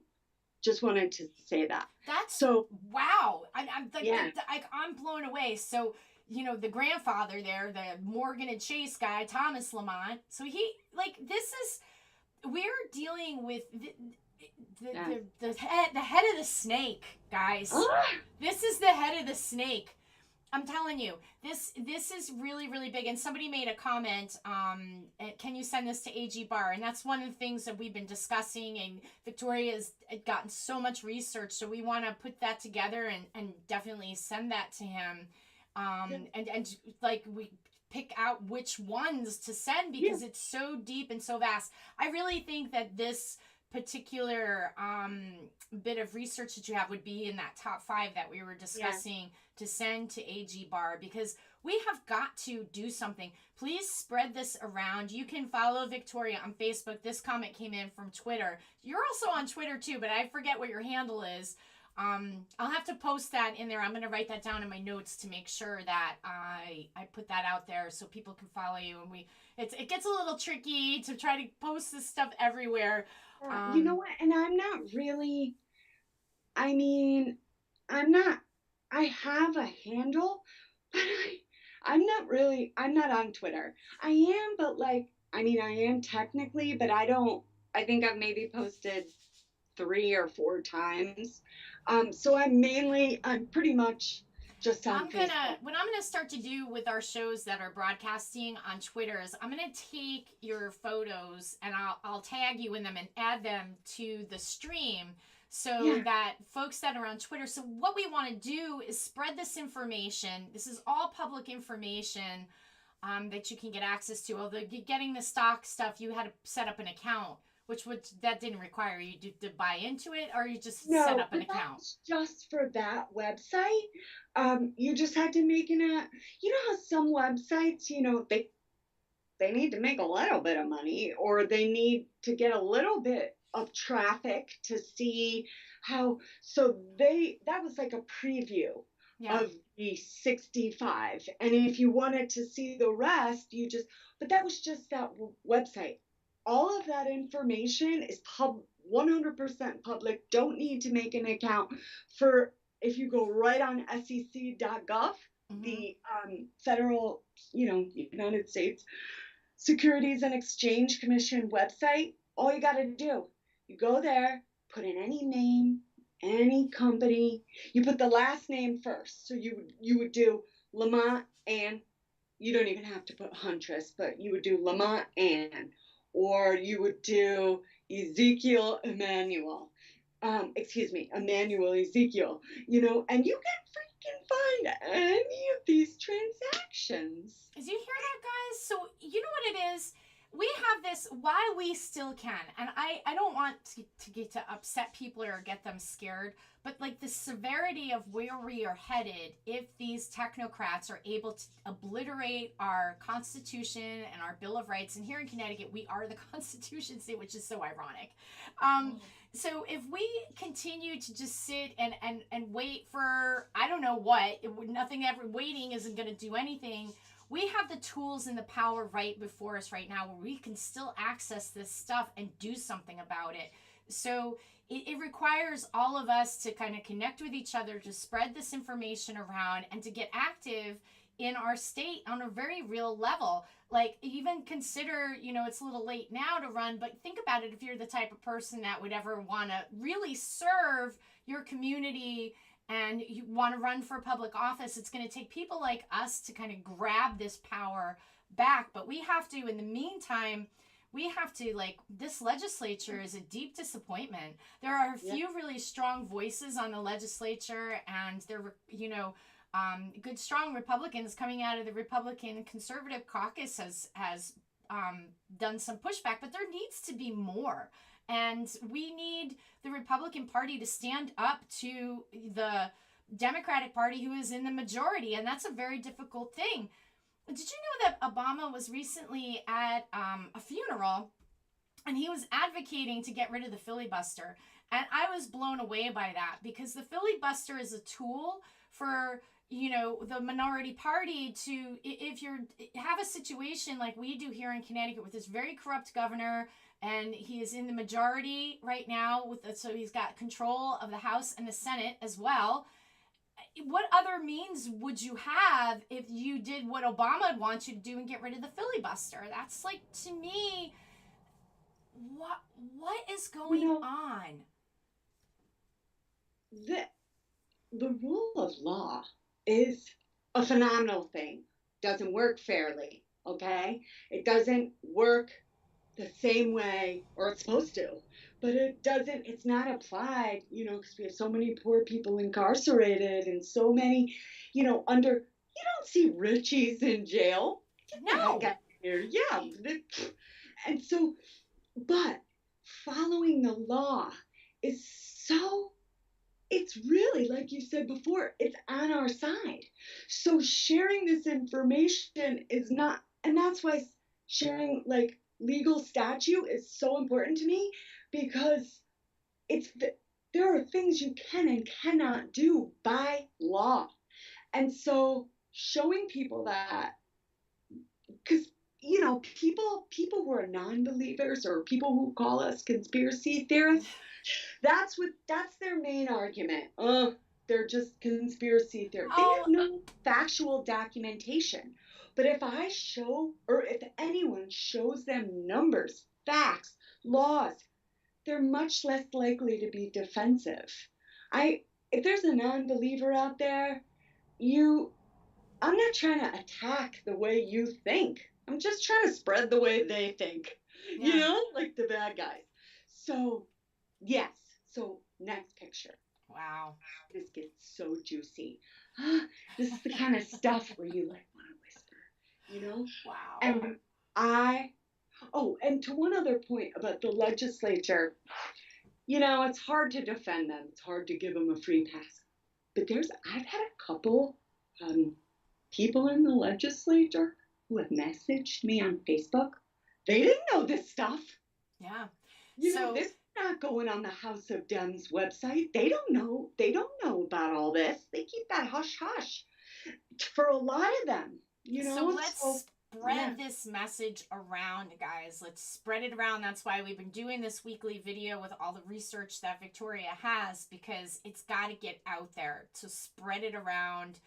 Just wanted to say that. That's so wow. I'm like, yeah. I'm blown away. So you know the grandfather there, the Morgan and Chase guy, Thomas Lamont. So he like this is we're dealing with the head of the snake, guys. This is the head of the snake. I'm telling you, this is really, really big. And somebody made a comment, can you send this to AG Barr? And that's one of the things that we've been discussing, and Victoria's gotten so much research, so we want to put that together and definitely send that to him. And like we pick out which ones to send because it's so deep and so vast. I really think that this particular bit of research that you have would be in that top 5 that we were discussing to send to AG Barr, because we have got to do something. Please spread this around. You can follow Victoria on Facebook. This comment came in from Twitter. You're also on Twitter too, but I forget what your handle is. I'll have to post that in there. I'm going to write that down in my notes to make sure that I put that out there so people can follow you. And it gets a little tricky to try to post this stuff everywhere. You know what? And I'm not really, I mean, I have a handle, but I'm not on Twitter. I am, but like, I mean, I am technically, but I think I've maybe posted 3 or 4 times. So I'm pretty much just on Facebook. What I'm gonna start to do with our shows that are broadcasting on Twitter is I'm gonna take your photos and I'll tag you in them and add them to the stream so that folks that are on Twitter. So what we want to do is spread this information. This is all public information that you can get access to. Although getting the stock stuff, you had to set up an account. Which that didn't require you to buy into it, or you just set up an account? That's just for that website. You just had to make you know how some websites, they need to make a little bit of money, or they need to get a little bit of traffic to see how. So that was like a preview of the 65, and if you wanted to see the rest, but that was just that website. All of that information is 100% public. Don't need to make an account. If you go right on sec.gov, the federal, United States Securities and Exchange Commission website, all you got to do, you go there, put in any name, any company. You put the last name first. So you would do Lamont Ann. You don't even have to put Huntress, but you would do Lamont Ann. Or you would do Ezekiel Emmanuel. Emmanuel Ezekiel. And you can freaking find any of these transactions. Did you hear that, guys? So you know what it is? We have this while we still can. And I don't want to get to upset people or get them scared. But like the severity of where we are headed, if these technocrats are able to obliterate our Constitution and our Bill of Rights, and here in Connecticut, we are the Constitution state, which is so ironic. So if we continue to just sit and wait for, I don't know what, waiting isn't going to do anything. We have the tools and the power right before us right now where we can still access this stuff and do something about it. So it requires all of us to kind of connect with each other, to spread this information around, and to get active in our state on a very real level. Like, even consider, it's a little late now to run, but think about it if you're the type of person that would ever want to really serve your community and you want to run for public office. It's going to take people like us to kind of grab this power back. But we have to, in the meantime, this legislature is a deep disappointment. There are a few really strong voices on the legislature, and they're, good, strong Republicans coming out of the Republican Conservative Caucus has done some pushback, but there needs to be more. And we need the Republican Party to stand up to the Democratic Party, who is in the majority, and that's a very difficult thing. Did you know that Obama was recently at a funeral and he was advocating to get rid of the filibuster? And I was blown away by that, because the filibuster is a tool for, the minority party to, if you have a situation like we do here in Connecticut with this very corrupt governor, and he is in the majority right now, so he's got control of the House and the Senate as well. What other means would you have if you did what Obama would want you to do and get rid of the filibuster? That's like, to me, what is going on? The rule of law is a phenomenal thing. Doesn't work fairly, okay? It doesn't work the same way, or it's supposed to, but it's not applied, because we have so many poor people incarcerated and so many, you don't see Richies in jail. Get the heck out of here. Yeah. And so, but following the law is so, it's really, like you said before, it's on our side. So sharing this information is not, and that's why sharing like legal statute is so important to me, because it's there are things you can and cannot do by law. And so showing people that, because people who are non-believers or people who call us conspiracy theorists, that's their main argument. Oh, they're just conspiracy theorists. They have Oh, no factual documentation. But if I show, or if anyone shows them numbers, facts, laws, they're much less likely to be defensive. I If there's a non-believer out there, you I'm not trying to attack the way you think. I'm just trying to spread the way they think. yeah. Like the bad guys. So, yes. So, next picture. Wow. This gets so juicy. This is the kind of stuff where you like want to whisper. Wow. And I, oh, and to one other point about the legislature, it's hard to defend them. It's hard to give them a free pass. But I've had a couple people in the legislature who have messaged me on Facebook. They didn't know this stuff. Yeah. This is not going on the House of Dems website. They don't know. They don't know about all this. They keep that hush hush for a lot of them. So let's spread this message around, guys. Let's spread it around. That's why we've been doing this weekly video with all the research that Victoria has, because it's got to get out there. To spread it around.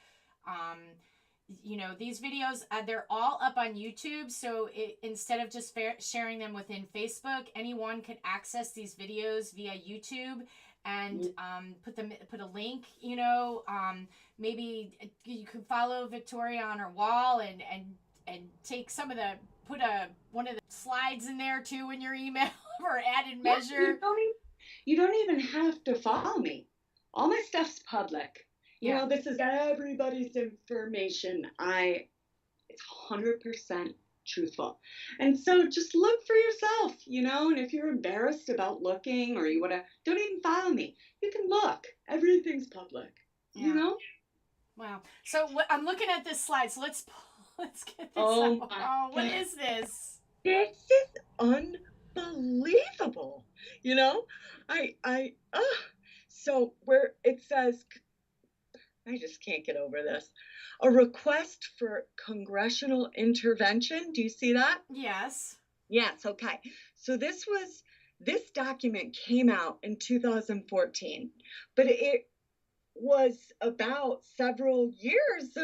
These videos, they're all up on YouTube. So instead of just sharing them within Facebook, anyone could access these videos via YouTube and put a link. Maybe you could follow Victoria on her wall and take some of put one of the slides in there too in your email for added measure. You don't even have to follow me. All my stuff's public. This is everybody's information. It's 100% truthful. And so just look for yourself, and if you're embarrassed about looking or you want to, don't even follow me. You can look. Everything's public, Wow. So I'm looking at this slide. So let's get this out. Oh, what is this? This is unbelievable. So where it says, I just can't get over this. A request for congressional intervention. Do you see that? Yes. Yes, okay. So this document came out in 2014, but it was about several years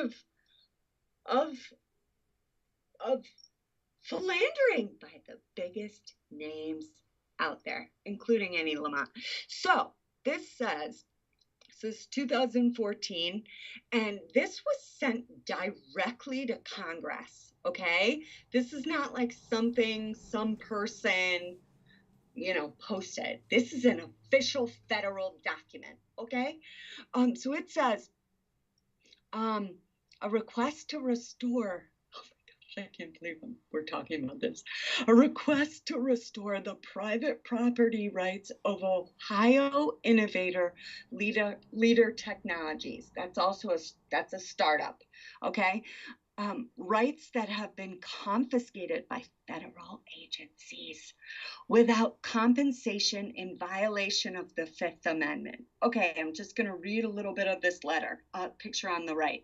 of philandering by the biggest names out there, including Annie Lamont. So this is 2014, and this was sent directly to Congress, okay? This is not like something some person, posted. This is an official federal document, okay? So it says, a request to restore, I can't believe we're talking about this. A request to restore the private property rights of Ohio innovator Leader Technologies. That's a startup, okay? Rights that have been confiscated by federal agencies without compensation in violation of the Fifth Amendment. Okay, I'm just going to read a little bit of this letter. Picture on the right.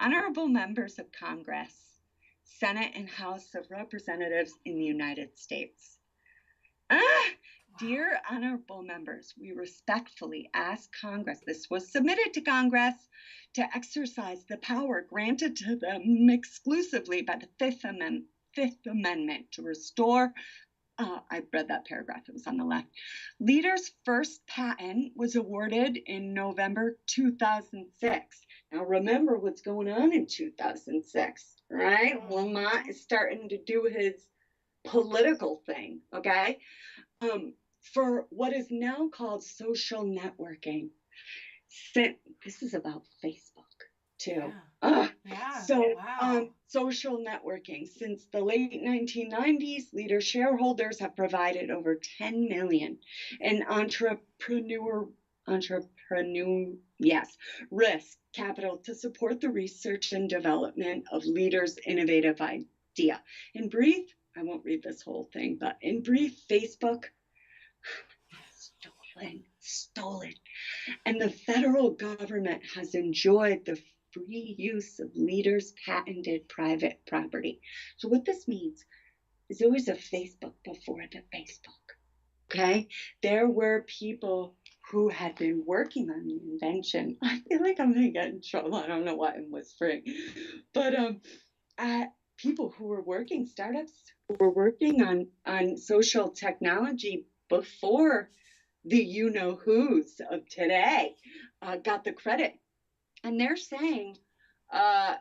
Honorable members of Congress, Senate and House of Representatives in the United States. Dear honorable members, we respectfully ask Congress, this was submitted to Congress, to exercise the power granted to them exclusively by the Fifth Amendment to restore, I read that paragraph, it was on the left. Leader's first patent was awarded in November 2006. Now remember what's going on in 2006, right? Lamont is starting to do his political thing, okay? For what is now called social networking. This is about Facebook. too. Yeah. Ugh. Yeah. So, Wow. social networking. Since the late 1990s, leader shareholders have provided over 10 million in yes, risk capital to support the research and development of leaders' innovative idea. In brief, I won't read this whole thing, but in brief, Facebook stolen. And the federal government has enjoyed the free use of leaders' patented private property. So, what this means is there was a Facebook before the Facebook. Okay? There were people who had been working on the invention. I feel like I'm going to get in trouble. I don't know why I'm whispering. But people who were working, startups who were working on social technology before the you know who's of today got the credit. And they're saying, uh,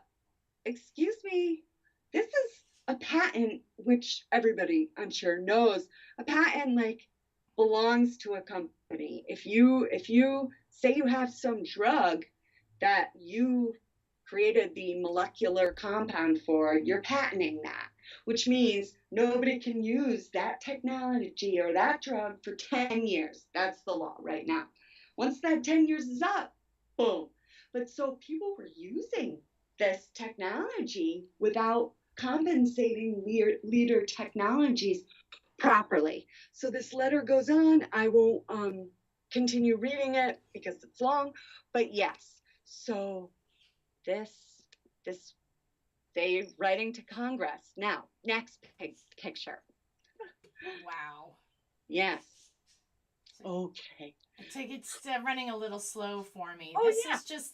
excuse me, this is a patent, which everybody I'm sure knows, a patent like belongs to a company. If you say you have some drug that you created the molecular compound for, you're patenting that, which means nobody can use that technology or that drug for 10 years. That's the law right now. Once that 10 years is up, boom. But so people were using this technology without compensating leader technologies properly. So this letter goes on. I won't continue reading it because it's long, but yes. So this they writing to Congress. Now, next picture. Wow. Yes. Okay. It's running a little slow for me. Oh This yeah. is just,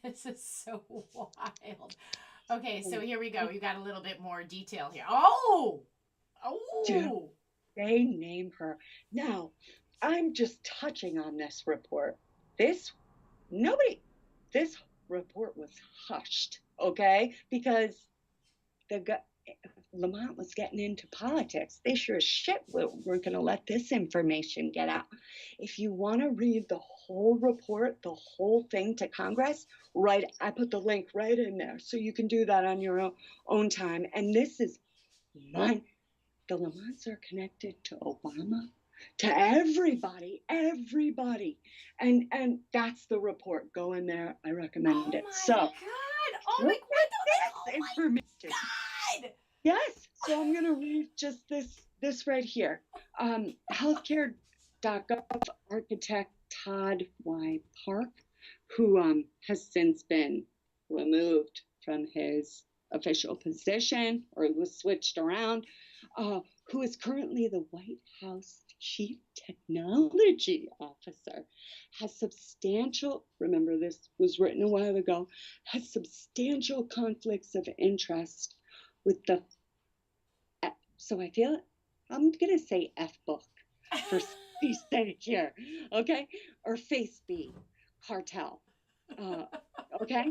this is so wild. Okay, so here we go. You got a little bit more detail here. Oh! Do Oh! they name her? Now, I'm just touching on this report. This nobody this report was hushed, okay? Because the Lamont was getting into politics. They sure as shit weren't going to let this information get out. If you want to read the whole report, the whole thing to Congress, right? I put the link right in there, so you can do that on your own time. And this is mine. The Lamonts are connected to Obama, to everybody, and that's the report. Go in there. I recommend Oh it. my So God! Oh look my, what at the, this oh information. my God! Yes. So I'm gonna read just this right here. Healthcare.gov architect Todd Y. Park, who has since been removed from his official position or was switched around, who is currently the White House Chief Technology Officer, has substantial, remember this was written a while ago, has substantial conflicts of interest with the, so I feel, I'm going to say F book for sake here, okay? Or Face B cartel, okay?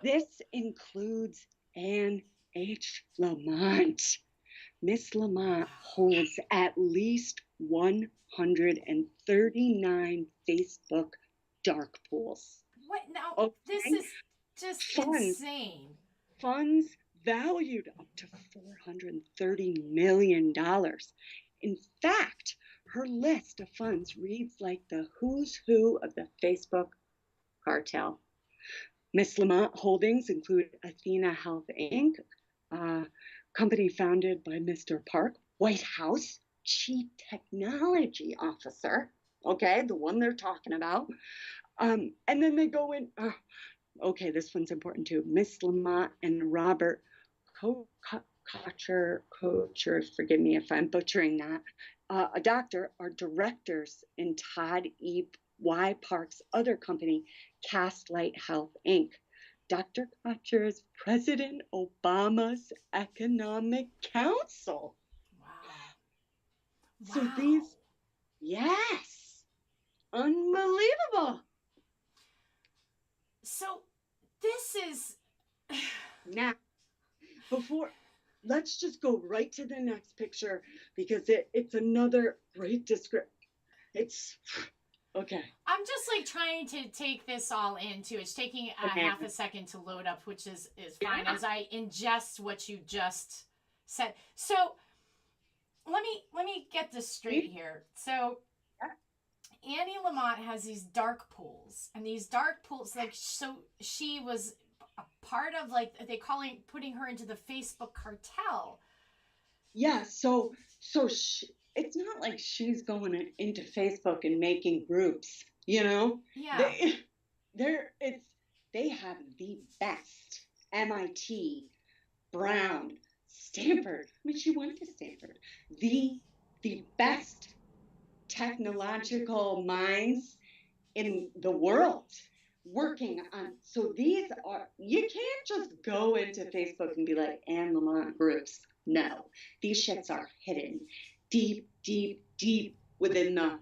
This includes Anne H. Lamont. Miss Lamont holds at least 139 Facebook dark pools. What now? This Okay? is just Funds, insane. funds valued up to $430 million. In fact, her list of funds reads like the who's who of the Facebook cartel. Miss Lamont holdings include Athena Health Inc., a company founded by Mr. Park, White House Chief Technology Officer, okay, the one they're talking about. And then they go in, okay, this one's important too. Miss Lamont and Robert Kocher, forgive me if I'm butchering that, a doctor, are directors in Todd E. Y. Park's other company, Castlight Health Inc. Dr. Kocher is President Obama's Economic Council. Wow. So Wow. these, yes, unbelievable. So this is Now, before, let's just go right to the next picture because it's another great description. It's Okay. I'm just like trying to take this all in too. It's taking a Okay. half a second to load up, which is fine Yeah. as I ingest what you just said. So let me get this straight here. So Annie Lamont has these dark pools, and these dark pools, like, so she was a part of, like, they calling putting her into the Facebook cartel. Yeah. So it's not like she's going into Facebook and making groups. Yeah, They it's they have the best MIT, Brown, Stanford. I mean, she went to Stanford. The best technological minds in the world working on. So these are, you can't just go into Facebook and be like, Anne Lamont groups. No, these shits are hidden deep, deep, deep within the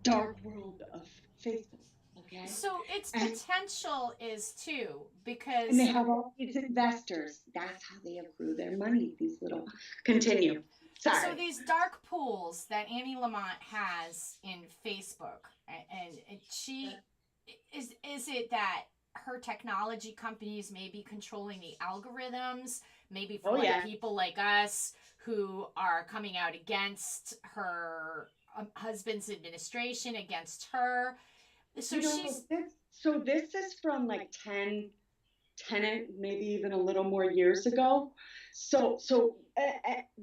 dark world of Facebook. Okay. so its And potential is too, and they because have all these investors. That's how they accrue their money. These little continue. so Sorry. these dark pools that Annie Lamont has in Facebook, and she is it that her technology companies may be controlling the algorithms, maybe for Oh like yeah. people like us who are coming out against her husband's administration, against her. So she's This is from like 10, maybe even a little more years ago.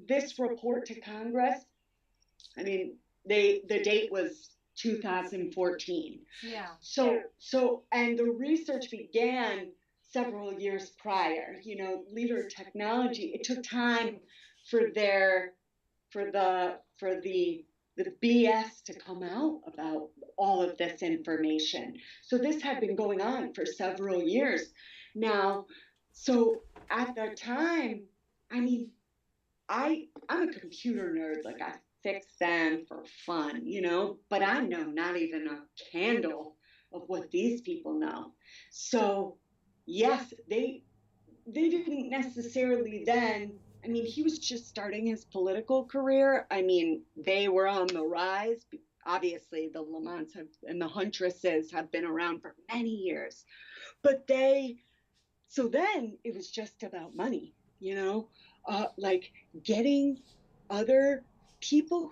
This report to Congress, I mean, the date was 2014. yeah. And the research began several years prior. Leader technology. It took time for the BS to come out about all of this information. So this had been going on for several years now. So at the time, I mean, I'm a computer nerd. Like, I fix them for fun, but I know not even a candle of what these people know. So yes, they didn't necessarily then. I mean, he was just starting his political career. I mean, they were on the rise. Obviously, the Lamonts and the Huntresses have been around for many years. But so then it was just about money, like getting other people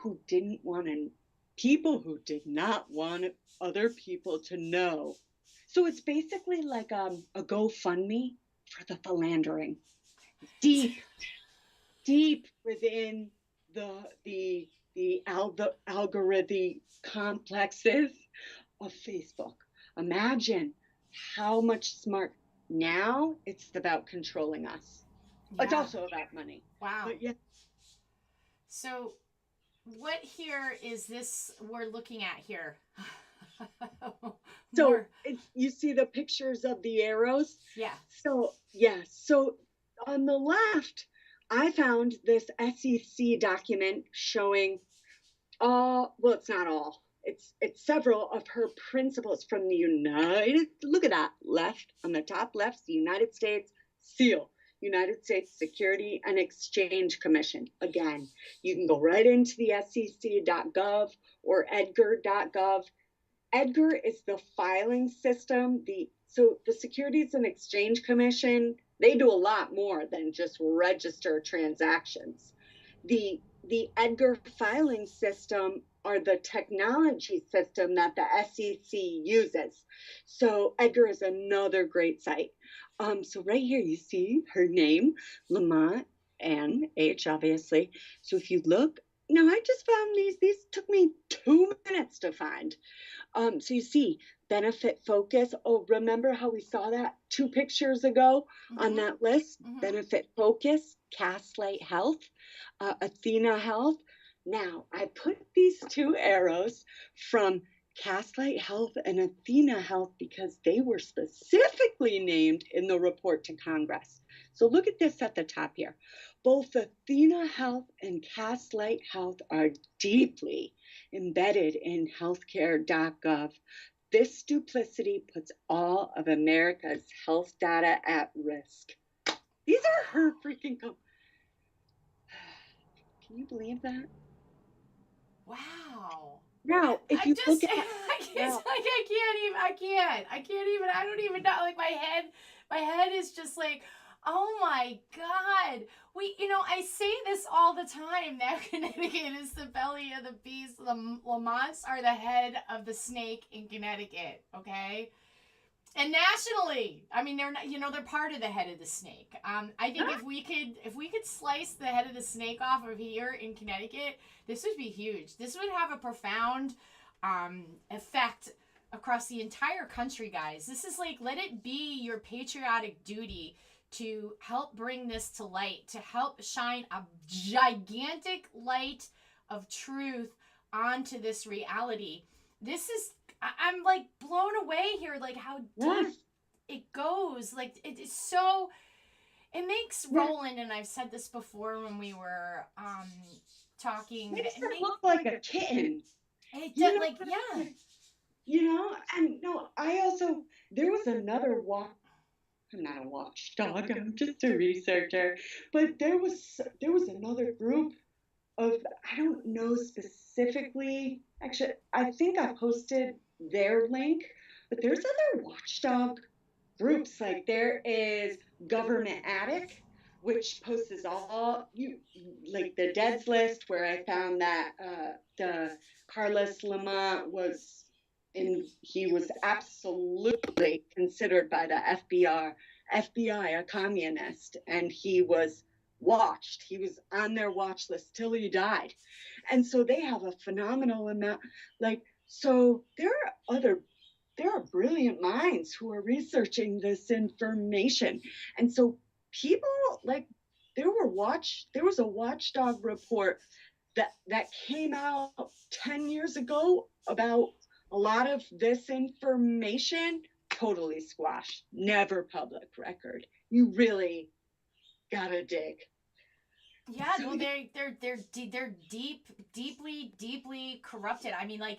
people who did not want other people to know. So it's basically like a GoFundMe for the philandering, deep, deep within the algorithm complexes of Facebook. Imagine how much smart. Now it's about controlling us. It's Yeah. also about money. Wow. But yeah. So what here is this we're looking at here? So More. you see the pictures of the arrows? Yeah. So, yeah. So on the left, I found this SEC document showing well, it's not all. It's several of her principles from the look at that, left, on the top left, the United States seal, United States Security and Exchange Commission. Again, you can go right into the sec.gov or edgar.gov. Edgar is the filing system. So the Securities and Exchange Commission, they do a lot more than just register transactions. The Edgar filing system are the technology system that the SEC uses. So Edgar is another great site. So right here you see her name, Lamont, Ann H, obviously. So if you look, now I just found these. These took me 2 minutes to find. So you see, benefit focus. Oh, remember how we saw that 2 pictures ago on that list? Benefit focus, Castlight Health, Athena Health. Now, I put these 2 arrows from Castlight Health and Athena Health because they were specifically named in the report to Congress. So look at this at the top here. Both Athena Health and Castlight Health are deeply embedded in healthcare.gov. This duplicity puts all of America's health data at risk. These are her freaking Can you believe that? Wow. Now, if you look at I Yeah. like I don't even know. Like my head is just like, oh my God. I say this all the time that Connecticut is the belly of the beast. The Lamonts are the head of the snake in Connecticut, okay? And nationally, I mean, they're not, they're part of the head of the snake. I think if we could slice the head of the snake off of here in Connecticut, this would be huge. This would have a profound effect across the entire country, guys. This is like, let it be your patriotic duty to help bring this to light, to help shine a gigantic light of truth onto this reality. This is, I'm like blown away here, like how deep it goes. Like it is so, it makes Roland, and I've said this before when we were talking. Makes her look like a kitten. It does, like, yeah. And no, I also, there was another I'm not a watchdog, I'm just a researcher, but there was another group of, I don't know specifically, actually, I think I posted their link, but there's other watchdog groups. Like there is Government Attic, which posts all like the deads list, where I found that the Carlos Lamont was he was absolutely considered by the FBI a communist, and he was watched. He was on their watch list till he died. And so they have a phenomenal amount. Like, so there are brilliant minds who are researching this information. And so people, like, there was a watchdog report that came out 10 years ago about a lot of this information, totally squashed, never public record. You really gotta dig. Yeah, well, they're deeply corrupted. I mean, like,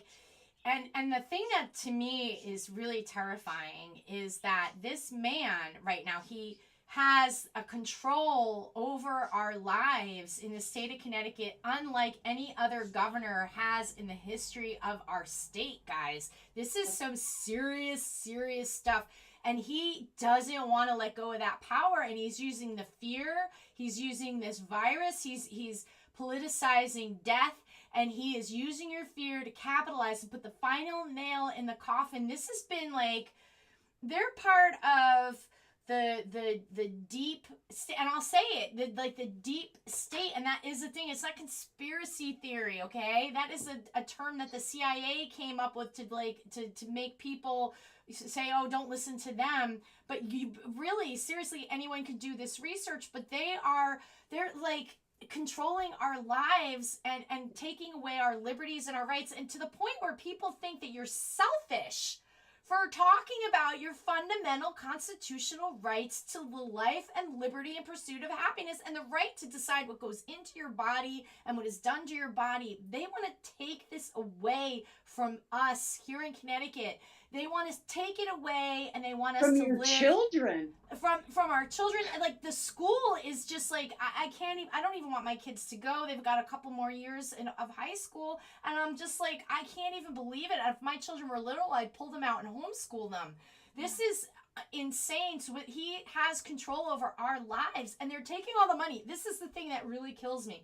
and the thing that to me is really terrifying is that this man right now, he has a control over our lives in the state of Connecticut unlike any other governor has in the history of our state, guys. This is some serious stuff. And he doesn't want to let go of that power, and he's using the fear. He's using this virus. He's politicizing death, and he is using your fear to capitalize and put the final nail in the coffin. This has been like, they're part of the deep and I'll say it, the deep state, and that is the thing. It's not conspiracy theory, okay? That is a term that the CIA came up with to make people say, oh, don't listen to them. But you really, seriously, anyone could do this research, but they're like controlling our lives and taking away our liberties and our rights, and to the point where people think that you're selfish for talking about your fundamental constitutional rights to the life and liberty and pursuit of happiness and the right to decide what goes into your body and what is done to your body. They want to take this away from us here in Connecticut. They want to take it away, and they want us from to your live children. From our children. And like, the school is just like, I can't even, I don't even want my kids to go. They've got a couple more years of high school, and I'm just like, I can't even believe it. If my children were little, I'd pull them out and homeschool them. This is insane. So he has control over our lives, and they're taking all the money. This is the thing that really kills me.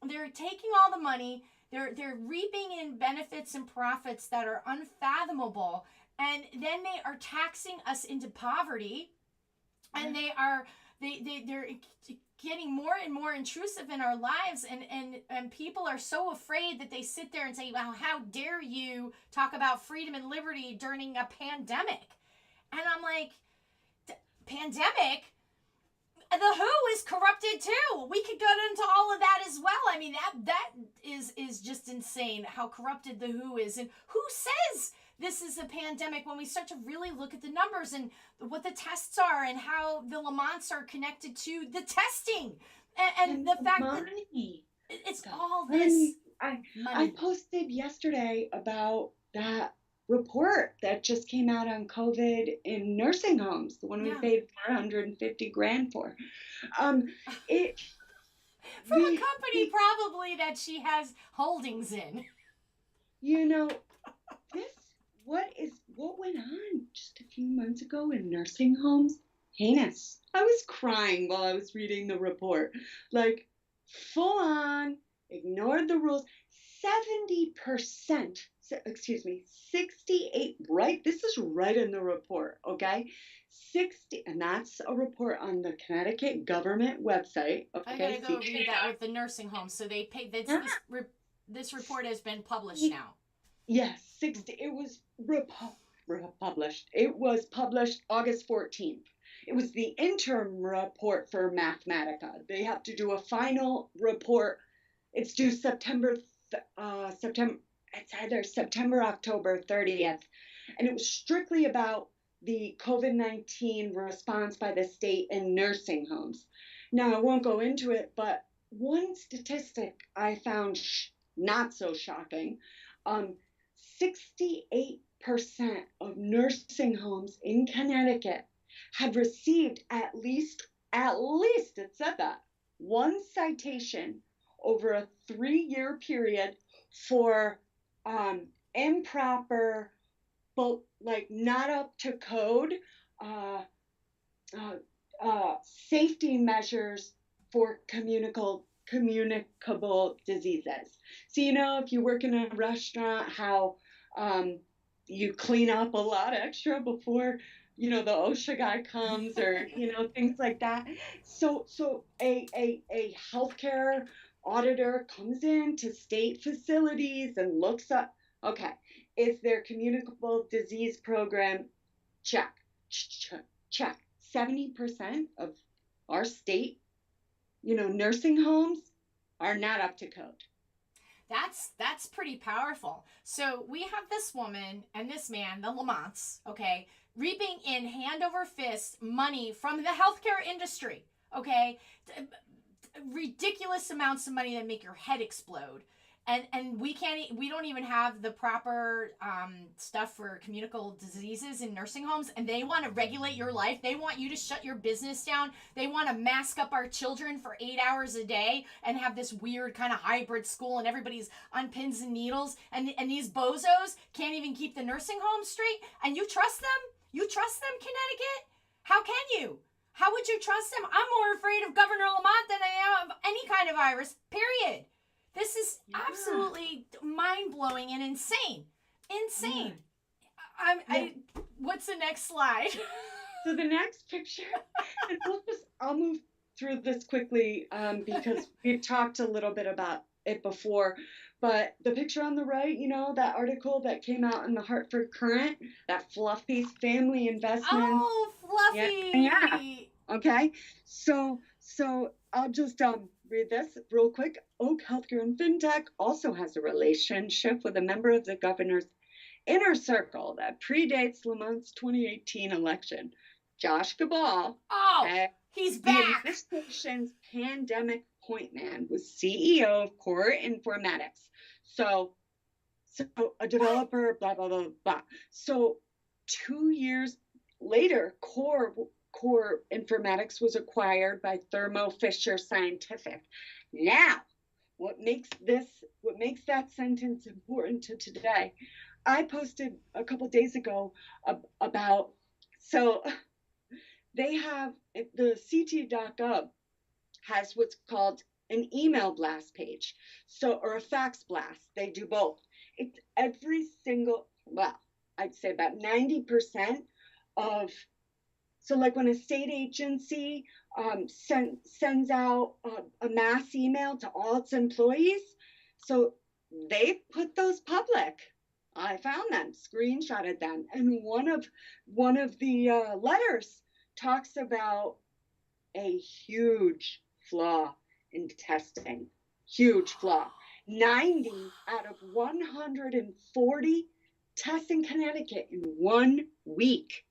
They're taking all the money. They're reaping in benefits and profits that are unfathomable, and then they are taxing us into poverty, and they're getting more and more intrusive in our lives, and people are so afraid that they sit there and say, well, how dare you talk about freedom and liberty during a pandemic? And I'm like, pandemic? The WHO is corrupted too. We could go into all of that as well. I mean, that is just insane how corrupted the WHO is. And who says this is a pandemic when we start to really look at the numbers and what the tests are and how the Lamonts are connected to the testing and the fact money. That it's all this money. I posted yesterday about that report that just came out on COVID in nursing homes, the one we paid $450,000 for. It from a company probably that she has holdings in. You know, this what went on just a few months ago in nursing homes? Heinous. I was crying while I was reading the report. Like, full on, ignored the rules. 70%, excuse me, 68, right? This is right in the report, okay? 60, and that's a report on the Connecticut government website, I okay? gotta go See? read that with the nursing home. So they pay. Yeah. This report has been published now. Yes, 60. It was republished. It was published August 14th. It was the interim report for Mathematica. They have to do a final report. It's due September. It's either September, October 30th, and it was strictly about the COVID-19 response by the state in nursing homes. Now, I won't go into it, but one statistic I found not so shocking. Um, 68% of nursing homes in Connecticut had received it said that, one citation over a 3-year period for improper, but like not up to code, uh, safety measures for communicable diseases. So, if you work in a restaurant, how you clean up a lot extra before, the OSHA guy comes, or, things like that. So a healthcare auditor comes in to state facilities and looks up, okay, is their communicable disease program? Check, check. 70% of our state, nursing homes are not up to code. That's pretty powerful. So we have this woman and this man, the Lamonts, okay, reaping in hand over fist money from the healthcare industry, okay, ridiculous amounts of money that make your head explode. And we don't even have the proper stuff for communicable diseases in nursing homes, and they want to regulate your life. They want you to shut your business down. They want to mask up our children for 8 hours a day and have this weird kind of hybrid school, and everybody's on pins and needles, and these bozos can't even keep the nursing home straight. And you trust them? You trust them, Connecticut? How can you? How would you trust them? I'm more afraid of Governor Lamont than I am of any kind of virus, period. This is absolutely mind-blowing and insane. Insane. Yeah. What's the next slide? So the next picture, and I'll move through this quickly because we've talked a little bit about it before, but the picture on the right, that article that came out in the Hartford Courant, that Fluffy's family investment. Oh, Fluffy. Yeah. Okay. So I'll just read this real quick. Oak Healthcare and FinTech also has a relationship with a member of the governor's inner circle that predates Lamont's 2018 election. Josh Gabal. Oh, he's back. The administration's pandemic point man was CEO of Core Informatics. So a developer, blah, blah, blah, blah. So 2 years later, Core Informatics was acquired by Thermo Fisher Scientific. Now, what makes that sentence important to today? I posted a couple days ago about, so they have, the ct.gov has what's called an email blast page, or a fax blast. They do both. It's every single, I'd say about 90% of, so like when a state agency sends out a mass email to all its employees, so they put those public. I found them, screenshotted them, and one of the letters talks about a huge flaw in testing. Huge flaw. 90 out of 140 tests in Connecticut in 1 week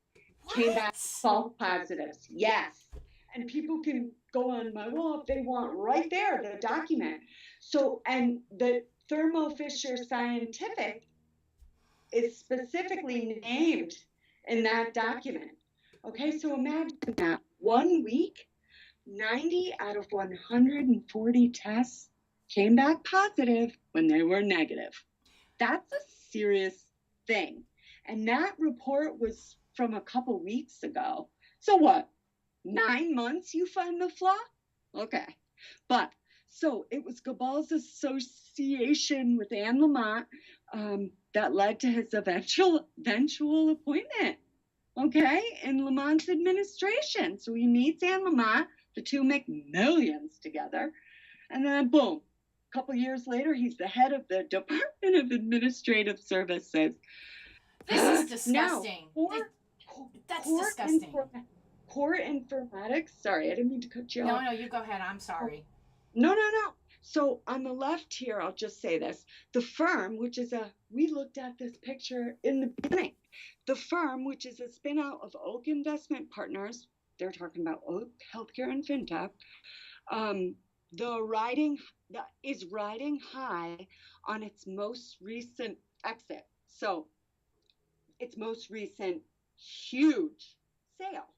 came back false positives. Yes. And people can go on my wall if they want, right there, the document. So, and the Thermo Fisher Scientific is specifically named in that document. Okay, so imagine that 1 week, 90 out of 140 tests came back positive when they were negative. That's a serious thing. And that report was from a couple weeks ago. So what? 9 months you find the flaw? Okay. But so it was Gabal's association with Anne Lamont that led to his eventual appointment, okay, in Lamont's administration. So he meets Anne Lamont, the two make millions together, and then boom, a couple years later, he's the head of the Department of Administrative Services. This is disgusting. That's disgusting. Core informatics. Sorry, I didn't mean to cut you off. No, you go ahead. I'm sorry. No. So on the left here, I'll just say this. The firm, which is we looked at this picture in the beginning. The firm, which is a spin-out of Oak Investment Partners, they're talking about Oak Healthcare and FinTech, is riding high on its most recent exit. So its most recent huge sale.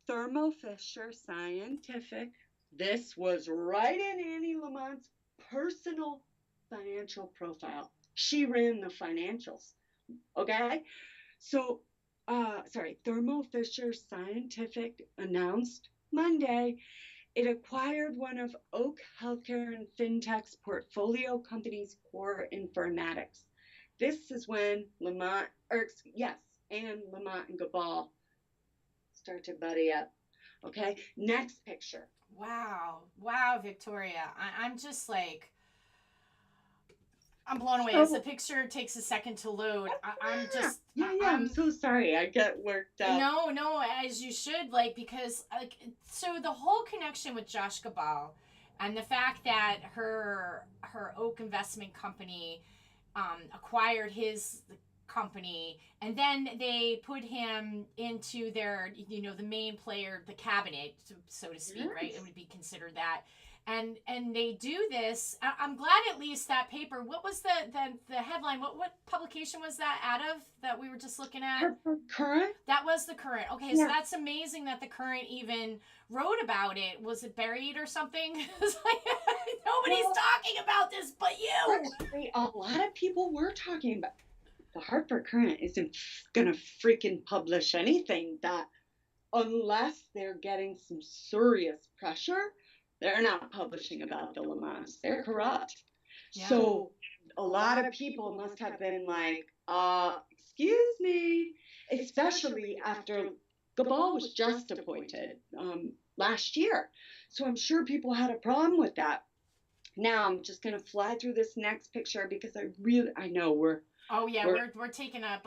Thermo Fisher Scientific. This was right in Annie Lamont's personal financial profile. She ran the financials. Okay? So, Thermo Fisher Scientific announced Monday it acquired one of Oak Healthcare and FinTech's portfolio companies, Core Informatics. This is when Anne Lamont and Gabal start to buddy up. Okay, next picture. Wow, Victoria. I'm just like, I'm blown away. As the picture takes a second to load, I'm so sorry. I get worked up. No, as you should, because so the whole connection with Josh Gabal and the fact that her Oak investment company acquired his company, and then they put him into their, the main player, the cabinet, so to speak, right? It would be considered that. And they do this. I'm glad at least that paper. What was the headline? What publication was that out of that we were just looking at? Current? That was the Current. Okay, yeah. So that's amazing that the Current even wrote about it. Was it buried or something? It's like, nobody's talking about this but you. Actually, a lot of people were talking about. The Hartford Current isn't gonna freaking publish anything that, unless they're getting some serious pressure. They're not publishing about the Lamonts. They're corrupt. Yeah. So a lot of people must have been like, excuse me, especially after Gabal was just appointed last year. So I'm sure people had a problem with that. Now I'm just going to fly through this next picture because I know we're... Oh, yeah, we're taking up.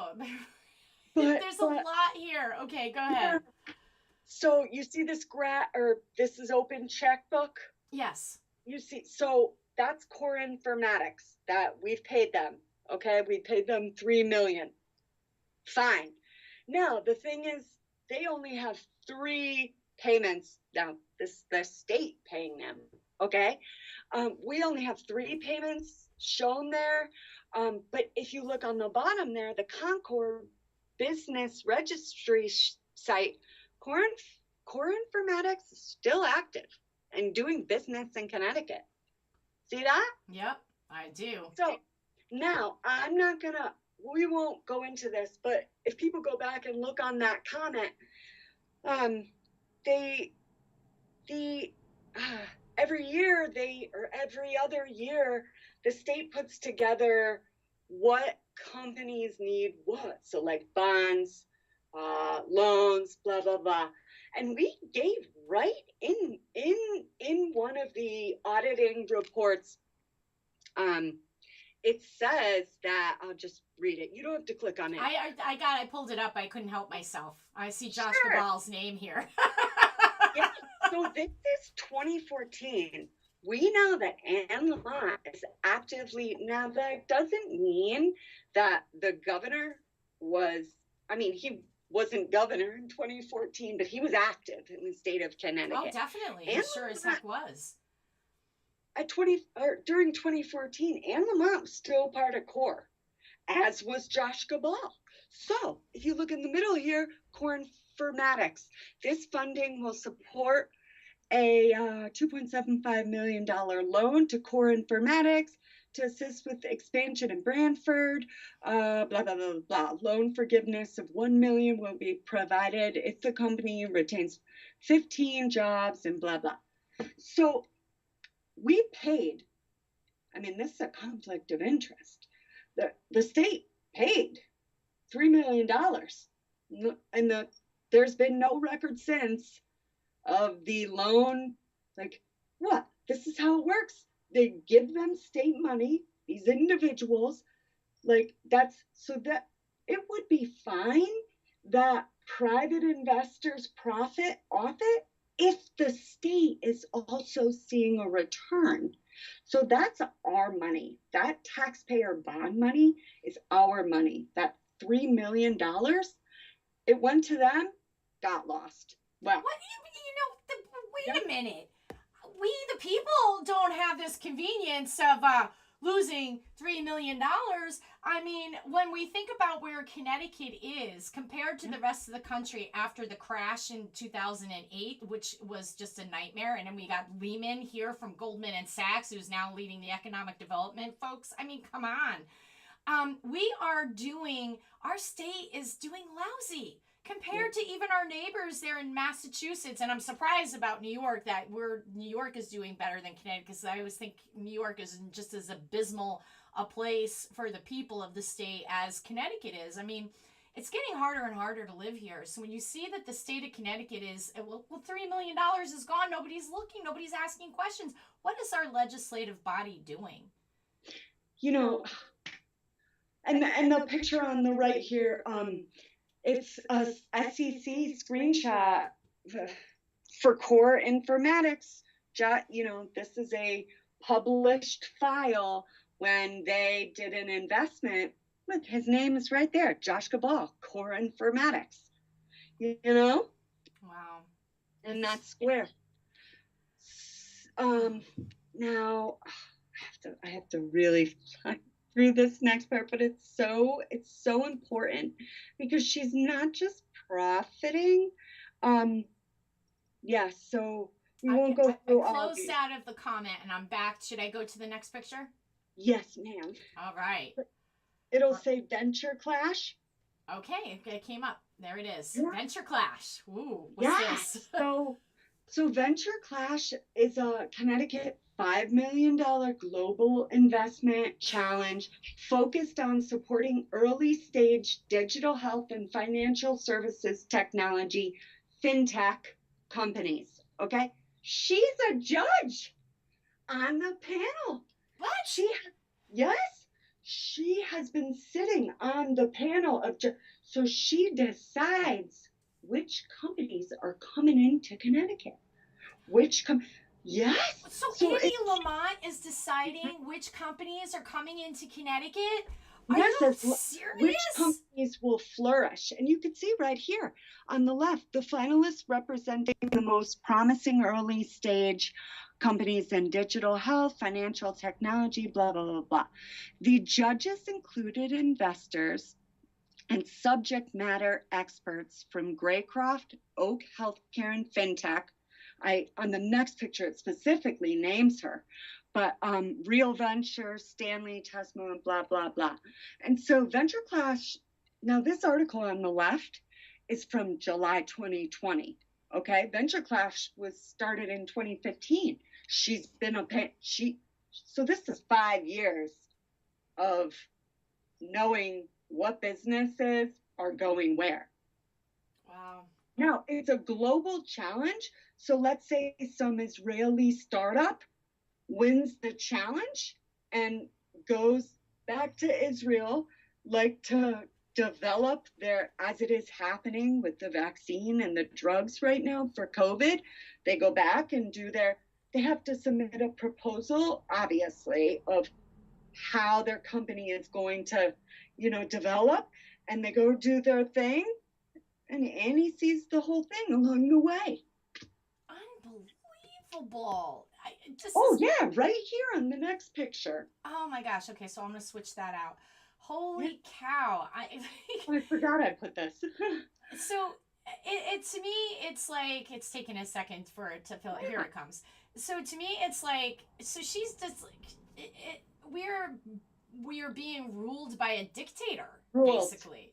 There's a lot here. Okay, go ahead. So you see this this is open checkbook? Yes. You see, so that's Core Informatics that we've paid them. Okay, we paid them $3 million. Fine. Now the thing is, they only have 3 payments. Now the state paying them. Okay, we only have 3 payments shown there. But if you look on the bottom there, the Concord Business Registry site. Core Informatics is still active and doing business in Connecticut. See that? Yep, I do. So now we won't go into this, but if people go back and look on that comment, every other year, the state puts together what companies need what. So like bonds, loans, blah, blah, blah. And we gave right in one of the auditing reports, it says that, I'll just read it. You don't have to click on it. I pulled it up. I couldn't help myself. I see Josh Gabal's name here. Yeah. So this is 2014. We know that Anne Lamont is actively, now that doesn't mean that the governor he wasn't governor in 2014, but he was active in the state of Connecticut. Oh, definitely. He sure as heck was. During 2014, Anne Lamont was still part of Core, as was Josh Gabal. So if you look in the middle here, Core Informatics, this funding will support a $2.75 million loan to Core Informatics to assist with expansion in Brantford. Blah blah blah blah. Loan forgiveness of 1 million will be provided if the company retains 15 jobs and blah blah. So we paid. I mean, this is a conflict of interest. The state paid $3 million, and there's been no record since of the loan. Like, what? This is how it works. They give them state money, these individuals, like that's so that it would be fine that private investors profit off it if the state is also seeing a return. So that's our money. That taxpayer bond money is our money. That $3 million, it went to them, got lost. Well, What? Wait a minute. We, the people, don't have this convenience of losing $3 million. I mean, when we think about where Connecticut is compared to the rest of the country after the crash in 2008, which was just a nightmare, and then we got Lehman here from Goldman and Sachs, who's now leading the economic development folks. I mean, come on. Our state is doing lousy compared to even our neighbors there in Massachusetts. And I'm surprised about New York that New York is doing better than Connecticut, because I always think New York is just as abysmal a place for the people of the state as Connecticut is. I mean, it's getting harder and harder to live here. So when you see that the state of Connecticut is, well, $3 million is gone, nobody's looking, nobody's asking questions. What is our legislative body doing? You know, and the picture on the right here, it's a SEC screenshot for core informatics. This is a published file when they did an investment. Look, his name is right there, Josh Cabal, core informatics. Wow. And that's Square. Now I have to really through this next part, but it's so important because she's not just profiting. So we won't go through all. I closed out of the comment and I'm back. Should I go to the next picture? Yes, ma'am. All right. It'll say Venture Clash. Okay, it came up. There it is. Yeah. Venture Clash. Ooh, what's this? So Venture Clash is a Connecticut $5 million global investment challenge focused on supporting early stage digital health and financial services technology fintech companies. Okay. She's a judge on the panel. What? She has been sitting on the panel of so she decides which companies are coming into Connecticut. Yes. So Andy Lamont is deciding which companies are coming into Connecticut? Are you serious? Which companies will flourish? And you can see right here on the left, the finalists representing the most promising early stage companies in digital health, financial technology, blah, blah, blah, blah. The judges included investors and subject matter experts from Graycroft, Oak Healthcare, and FinTech. On the next picture, it specifically names her, but Real Venture, Stanley, Tesmo, and blah, blah, blah. And so Venture Clash, now this article on the left is from July 2020. Okay, Venture Clash was started in 2015. She's been so this is 5 years of knowing what businesses are going where. Wow. Now, it's a global challenge. So let's say some Israeli startup wins the challenge and goes back to Israel, like to develop as it is happening with the vaccine and the drugs right now for COVID. They go back and they have to submit a proposal, obviously, of how their company is going to, develop, and they go do their thing, and Annie sees the whole thing along the way. Unbelievable. Right here on the next picture. Oh my gosh. Okay, so I'm going to switch that out. Holy cow. I forgot I put this. So it to me, it's like, it's taken a second for it to fill. Here it comes. So to me, it's like, so she's just like, we are being ruled by a dictator, Ruled. basically.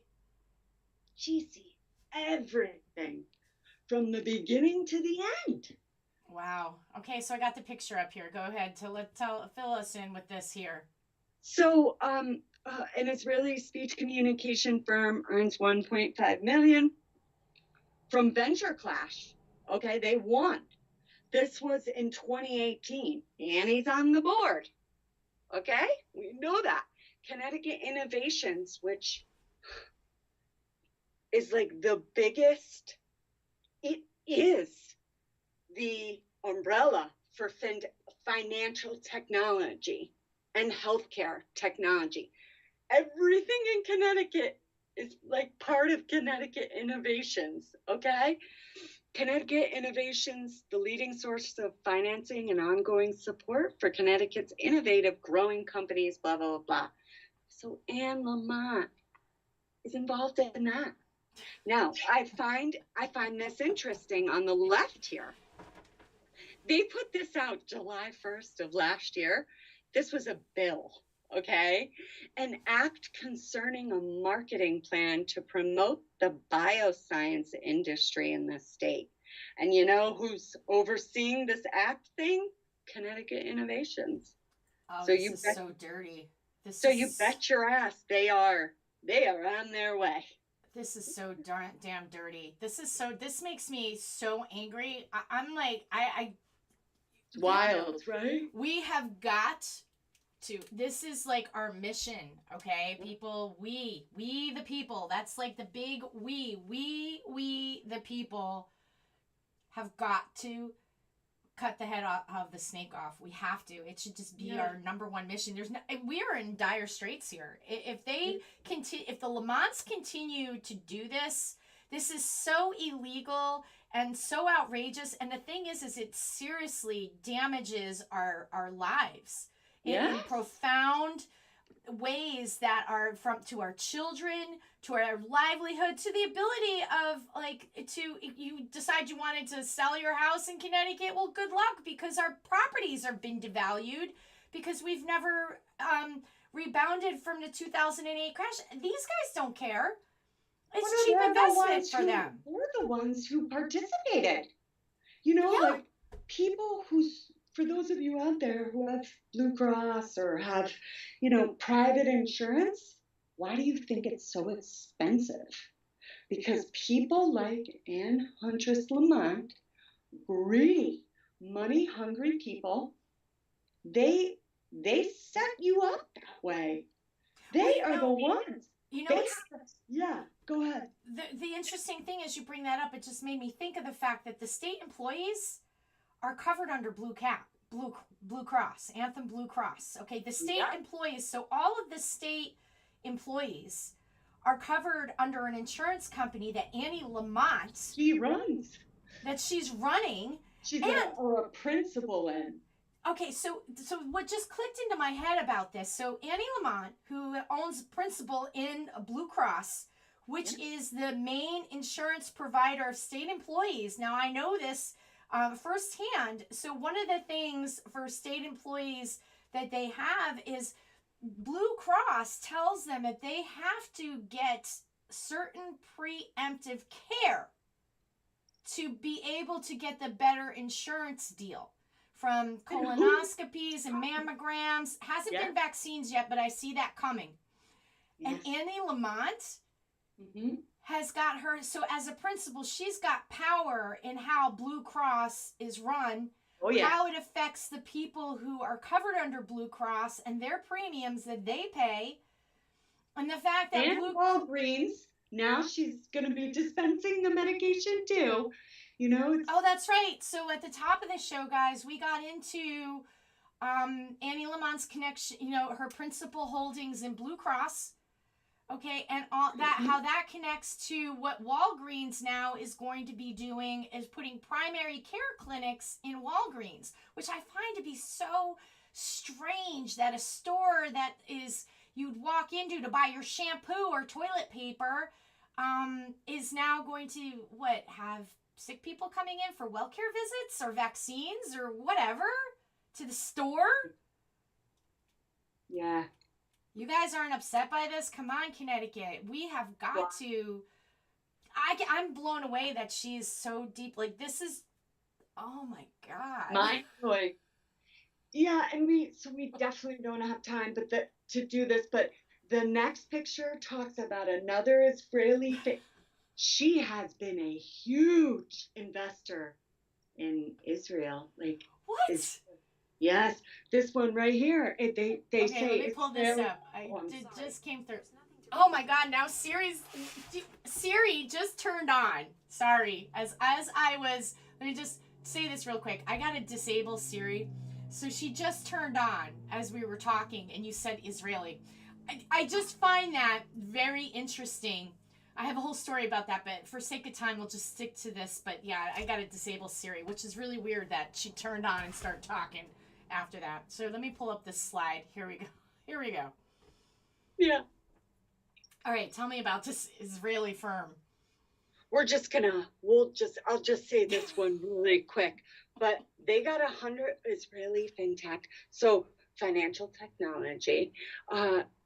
Cheesy. Everything. From the beginning to the end. Wow. Okay, so I got the picture up here. Go ahead. Fill us in with this here. So, an Israeli speech communication firm earns 1.5 million from Venture Clash. Okay, they won. This was in 2018. Annie's on the board. Okay, we know that. Connecticut Innovations, which is like the biggest, it is the umbrella for financial technology and healthcare technology. Everything in Connecticut is like part of Connecticut Innovations, okay? Connecticut Innovations, the leading source of financing and ongoing support for Connecticut's innovative growing companies, blah, blah, blah. So Anne Lamont is involved in that. Now, I find this interesting on the left here. They put this out July 1st of last year. This was a bill, okay? An act concerning a marketing plan to promote the bioscience industry in the state. And you know who's overseeing this act thing? Connecticut Innovations. Oh, so this is so dirty. You bet your ass they are on their way. This is so damn dirty. This makes me so angry. I'm like, it's wild, right? We have got to, this is like our mission, okay? People, we the people, that's like the big we the people have got to cut the head of the snake off. We have to. It should just be our number one mission. We are in dire straits here. If they continue, if the Lamonts continue to do this, this is so illegal and so outrageous. And the thing is it seriously damages our lives in profound ways that are to our children, to our livelihood, to the ability of you decide you wanted to sell your house in Connecticut. Well, good luck, because our properties have been devalued because we've never rebounded from the 2008 crash. These guys don't care. It's cheap investment for them. We're the ones who participated. You know, like people for those of you out there who have Blue Cross or have, private insurance, why do you think it's so expensive? Because people like Anne Huntress Lamont, greedy, money-hungry people, they set you up that way. They are the ones. Go ahead. The interesting thing is you bring that up. It just made me think of the fact that the state employees are covered under Blue Cross, Anthem Blue Cross. Okay, the state employees, so all of the state employees are covered under an insurance company that Annie Lamont runs. That she's running. She's a principal in. Okay, so what just clicked into my head about this? So Annie Lamont, who owns principal in Blue Cross, which is the main insurance provider of state employees. Now I know this firsthand. So one of the things for state employees that they have is Blue Cross tells them that they have to get certain preemptive care to be able to get the better insurance deal, from colonoscopies and mammograms. Hasn't been vaccines yet, but I see that coming. And Annie Lamont has got her, so as a principal, she's got power in how Blue Cross is run, how it affects the people who are covered under Blue Cross and their premiums that they pay, and the fact that Walgreens, now she's going to be dispensing the medication too. Oh, that's right. So at the top of the show, guys, we got into Annie Lamont's connection, her principal holdings in Blue Cross. Okay, and all that, how that connects to what Walgreens now is going to be doing, is putting primary care clinics in Walgreens, which I find to be so strange that a store that you'd walk into to buy your shampoo or toilet paper is now going to, have sick people coming in for well-care visits or vaccines or whatever to the store? Yeah. You guys aren't upset by this? Come on, Connecticut. We have got Well, to. I'm blown away that she's so deep. Like, this is. Oh my God. mind blowing. Yeah, and we definitely don't have time, to do this. But the next picture talks about another she has been a huge investor in Israel. Like, is What? yes, this one right here. They Okay, let say me pull this Israeli. up. I Oh, I'm did sorry. just came through. Oh my God! Now Siri just turned on. Sorry, as I was. Let me just say this real quick. I gotta disable Siri, so she just turned on as we were talking, and you said Israeli. I just find that very interesting. I have a whole story about that, but for sake of time, we'll just stick to this. But yeah, I gotta disable Siri, which is really weird that she turned on and started talking after that. So let me pull up this slide. Here we go. Here we go. Yeah. All right, tell me about this Israeli firm. I'll just say this one really quick, but they got 100 Israeli fintech. So financial technology,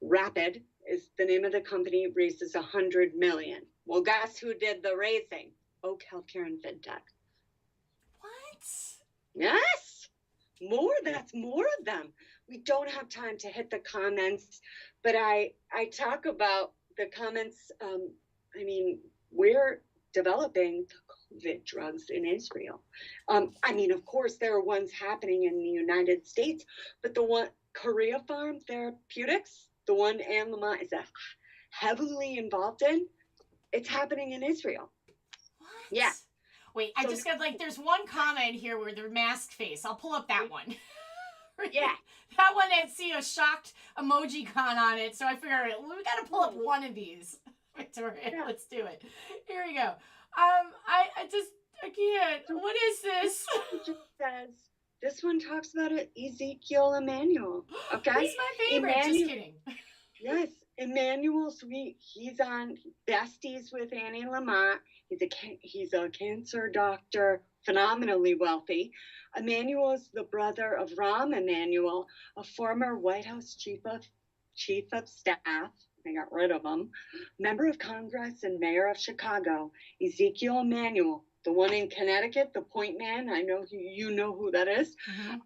Rapid is the name of the company, raises 100 million. Well, guess who did the raising? Oak Healthcare and Fintech. What? Yes, that's more of them. We don't have time to hit the comments, but I talk about the comments. I mean, we're developing the COVID drugs in Israel. I mean, of course, there are ones happening in the United States, but the one Korea Farm Therapeutics, the one Anne Lamont is heavily involved in, it's happening in Israel. What? Yeah. Wait, I just got like, there's one comment here where they're masked face. I'll pull up that one. Yeah. That one that see a shocked emoji con on it. So I figured we got to pull up one of these. Victoria, yeah. Let's do it. Here we go. I can't. So what is this? It just says, this one talks about it, Ezekiel Emmanuel. Okay. He's my favorite. Just kidding. Yes, Emmanuel. He's on besties with Annie Lamont. He's a cancer doctor, phenomenally wealthy. Emmanuel is the brother of Rahm Emanuel, a former White House chief of staff. They got rid of him. Member of Congress and mayor of Chicago. Ezekiel Emanuel, the one in Connecticut, the point man. I know you know who that is.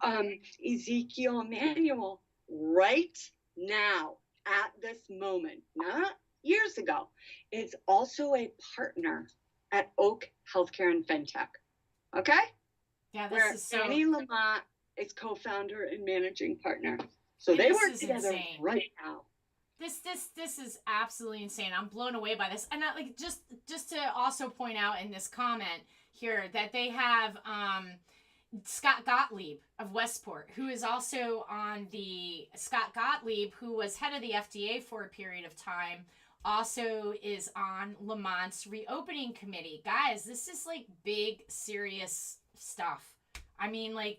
Mm-hmm. Ezekiel Emanuel, right now, at this moment, not years ago, is also a partner at Oak Healthcare and Fintech. Okay? Yeah, this is so... Annie Lamont is co-founder and managing partner. So they work together insane. Right now. This is absolutely insane. I'm blown away by this. And just to also point out in this comment here that they have Scott Gottlieb of Westport, who is also on the Scott Gottlieb, who was head of the FDA for a period of time, also is on Lamont's reopening committee. Guys, this is like big, serious stuff. I mean, like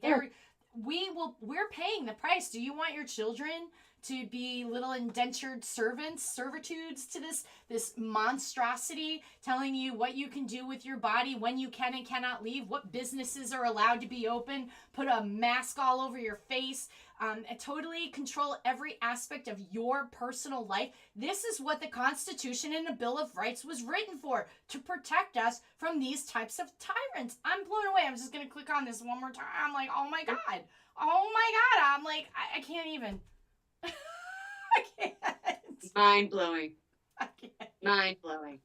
we're paying the price. Do you want your children to be little indentured servitudes to this monstrosity, telling you what you can do with your body, when you can and cannot leave, what businesses are allowed to be open, put a mask all over your face, and totally control every aspect of your personal life? This is what the Constitution and the Bill of Rights was written for, to protect us from these types of tyrants. I'm blown away. I'm just going to click on this one more time. I'm like, oh my God. Oh my God. I'm like, I can't even. I can't. Mind blowing. I can't. Mind blowing.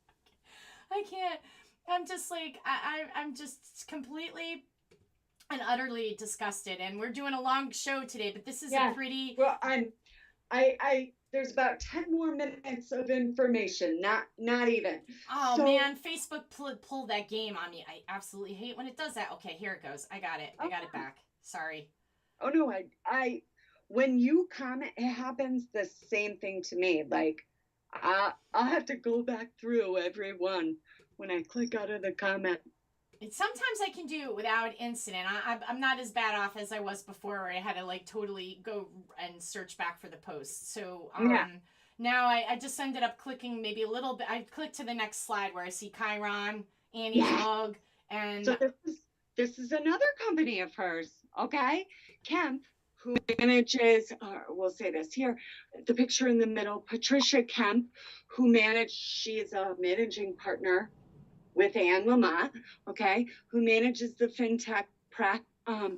I can't. I'm just like, I'm just completely and utterly disgusted. And we're doing a long show today, but this is a pretty. Well, there's about 10 more minutes of information. Not even. Oh man, Facebook pulled that game on me. I absolutely hate when it does that. Okay, here it goes. I got it. I got it back. Sorry. Oh no, when you comment, it happens the same thing to me. Like, I'll have to go back through every one when I click out of the comment. Sometimes I can do it without incident. I'm not as bad off as I was before, where I had to like totally go and search back for the post. So now I just ended up clicking maybe a little bit. I clicked to the next slide where I see Chiron, Annie's mug, and so this is another company of hers. Okay, Kemp, who manages, or we'll say this here, the picture in the middle, Patricia Kemp, she is a managing partner with Anne Lamont, okay, who manages the fintech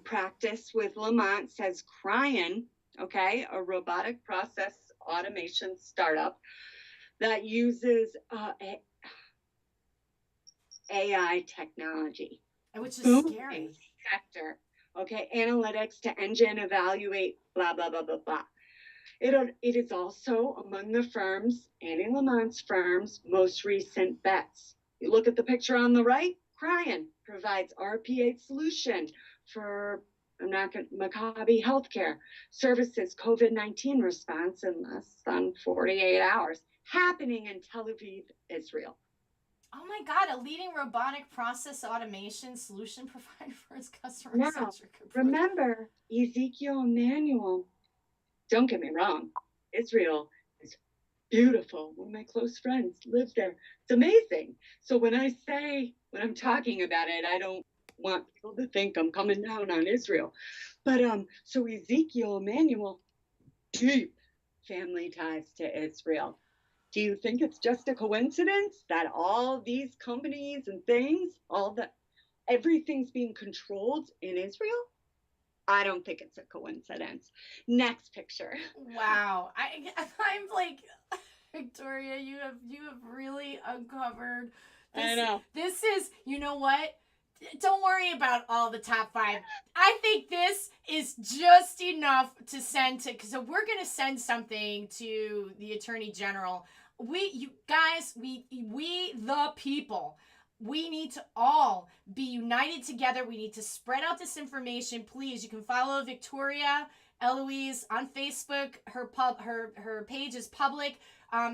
practice with Lamont, says Cryan, okay, a robotic process automation startup that uses AI technology. Which is Booming scary. sector, okay, analytics to engine evaluate, blah, blah, blah, blah, blah. It is also among the firms, Annie Lamont's firms, most recent bets. You look at the picture on the right, Cryan provides RPA solution for Maccabi Healthcare services COVID-19 response in less than 48 hours, happening in Tel Aviv, Israel. Oh my God, a leading robotic process automation solution provider for its customers. Now, remember Ezekiel Emanuel. Don't get me wrong, Israel is beautiful. One of my close friends lives there. It's amazing. So when I'm talking about it, I don't want people to think I'm coming down on Israel. But so Ezekiel Emanuel, deep family ties to Israel. Do you think it's just a coincidence that all these companies and things, everything's being controlled in Israel? I don't think it's a coincidence. Next picture. Wow, I'm like, Victoria, you have really uncovered. I know. This is, you know what? Don't worry about all the top 5. I think this is just enough to send to. So we're gonna send something to the Attorney General. You guys, we the people. We need to all be united together. We need to spread out this information. Please, you can follow Victoria Eloise on Facebook. Her page is public.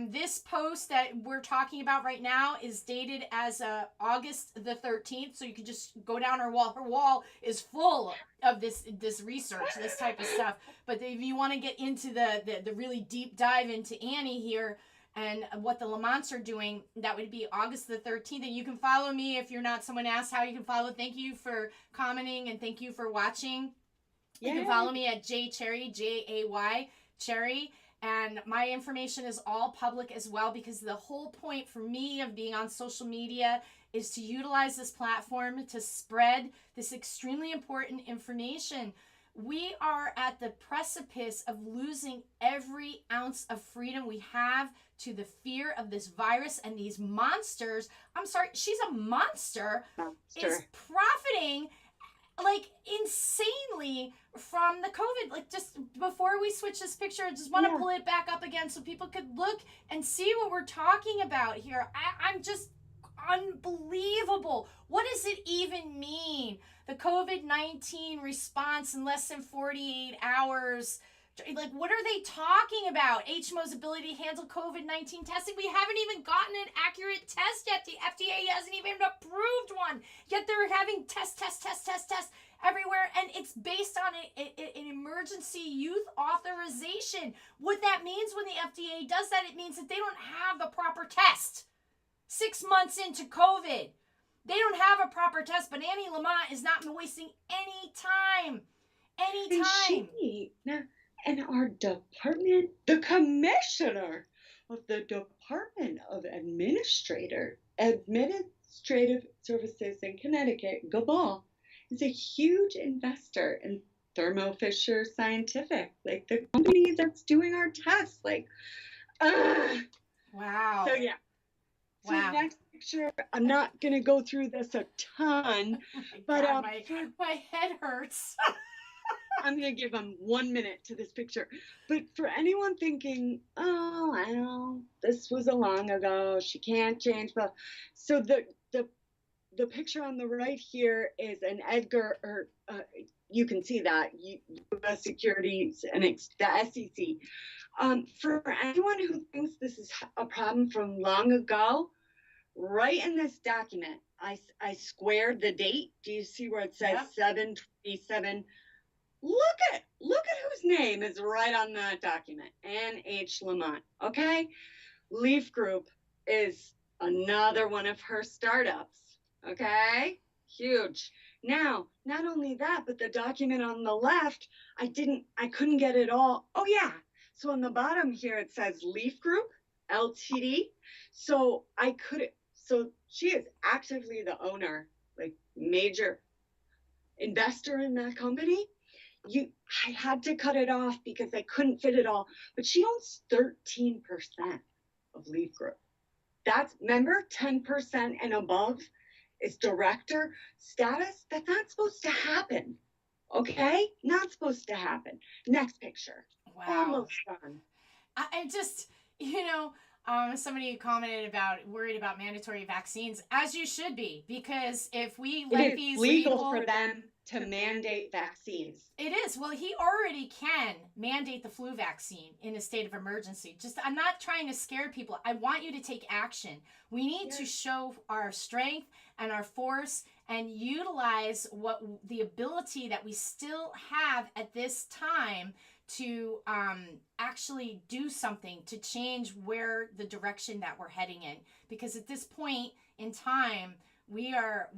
This post that we're talking about right now is dated as August the 13th. So you can just go down her wall. Her wall is full of this research, this type of stuff. But if you want to get into the really deep dive into Annie here, and what the Lamonts are doing, that would be August the 13th. And you can follow me if you're not. Someone asked how you can follow. Thank you for commenting and thank you for watching. Yay. You can follow me at jcherry, Jay, Cherry. And my information is all public as well, because the whole point for me of being on social media is to utilize this platform to spread this extremely important information. We are at the precipice of losing every ounce of freedom we have to the fear of this virus and these monsters. I'm sorry, she's a monster. Is profiting like insanely from the COVID. Like, just before we switch this picture, I just want to pull it back up again so people could look and see what we're talking about here. I'm just unbelievable. What does it even mean? The COVID-19 response in less than 48 hours. Like, what are they talking about? HMO's ability to handle COVID-19 testing. We haven't even gotten an accurate test yet. The FDA hasn't even approved one. Yet they're having tests everywhere. And it's based on an emergency use authorization. What that means when the FDA does that, it means that they don't have the proper test. 6 months into COVID, they don't have a proper test, but Annie Lamont is not wasting any time. And our department, the commissioner of the Department of Administrative Services in Connecticut, Gabal, is a huge investor in Thermo Fisher Scientific, like the company that's doing our tests. Like, wow. So yeah. So next picture, I'm not going to go through this a ton, but God, my head hurts. I'm going to give them 1 minute to this picture. But for anyone thinking, oh, well, this was a long ago, she can't change. But so the picture on the right here is an Edgar, or you can see that, U.S. Securities and the SEC. For anyone who thinks this is a problem from long ago, right in this document, I squared the date. Do you see where it says 7/27? Look at whose name is right on that document. Anne H. Lamont. Okay, Leaf Group is another one of her startups. Okay, huge. Now, not only that, but the document on the left, I couldn't get it all. Oh, yeah. So on the bottom here, it says Leaf Group, LTD. So she is actively the owner, like major investor in that company. I had to cut it off because I couldn't fit it all, but she owns 13% of Leaf Group. That's, remember, 10% and above is director status. That's not supposed to happen. Okay? Not supposed to happen. Next picture. Wow. Almost done. I just, somebody commented about worried about mandatory vaccines, as you should be, because if we let these legal people, for them to mandate vaccines. It is. Well, he already can mandate the flu vaccine in a state of emergency. Just, I'm not trying to scare people. I want you to take action. We need to show our strength and our force and utilize the ability that we still have at this time to actually do something to change where the direction that we're heading in. Because at this point in time, we are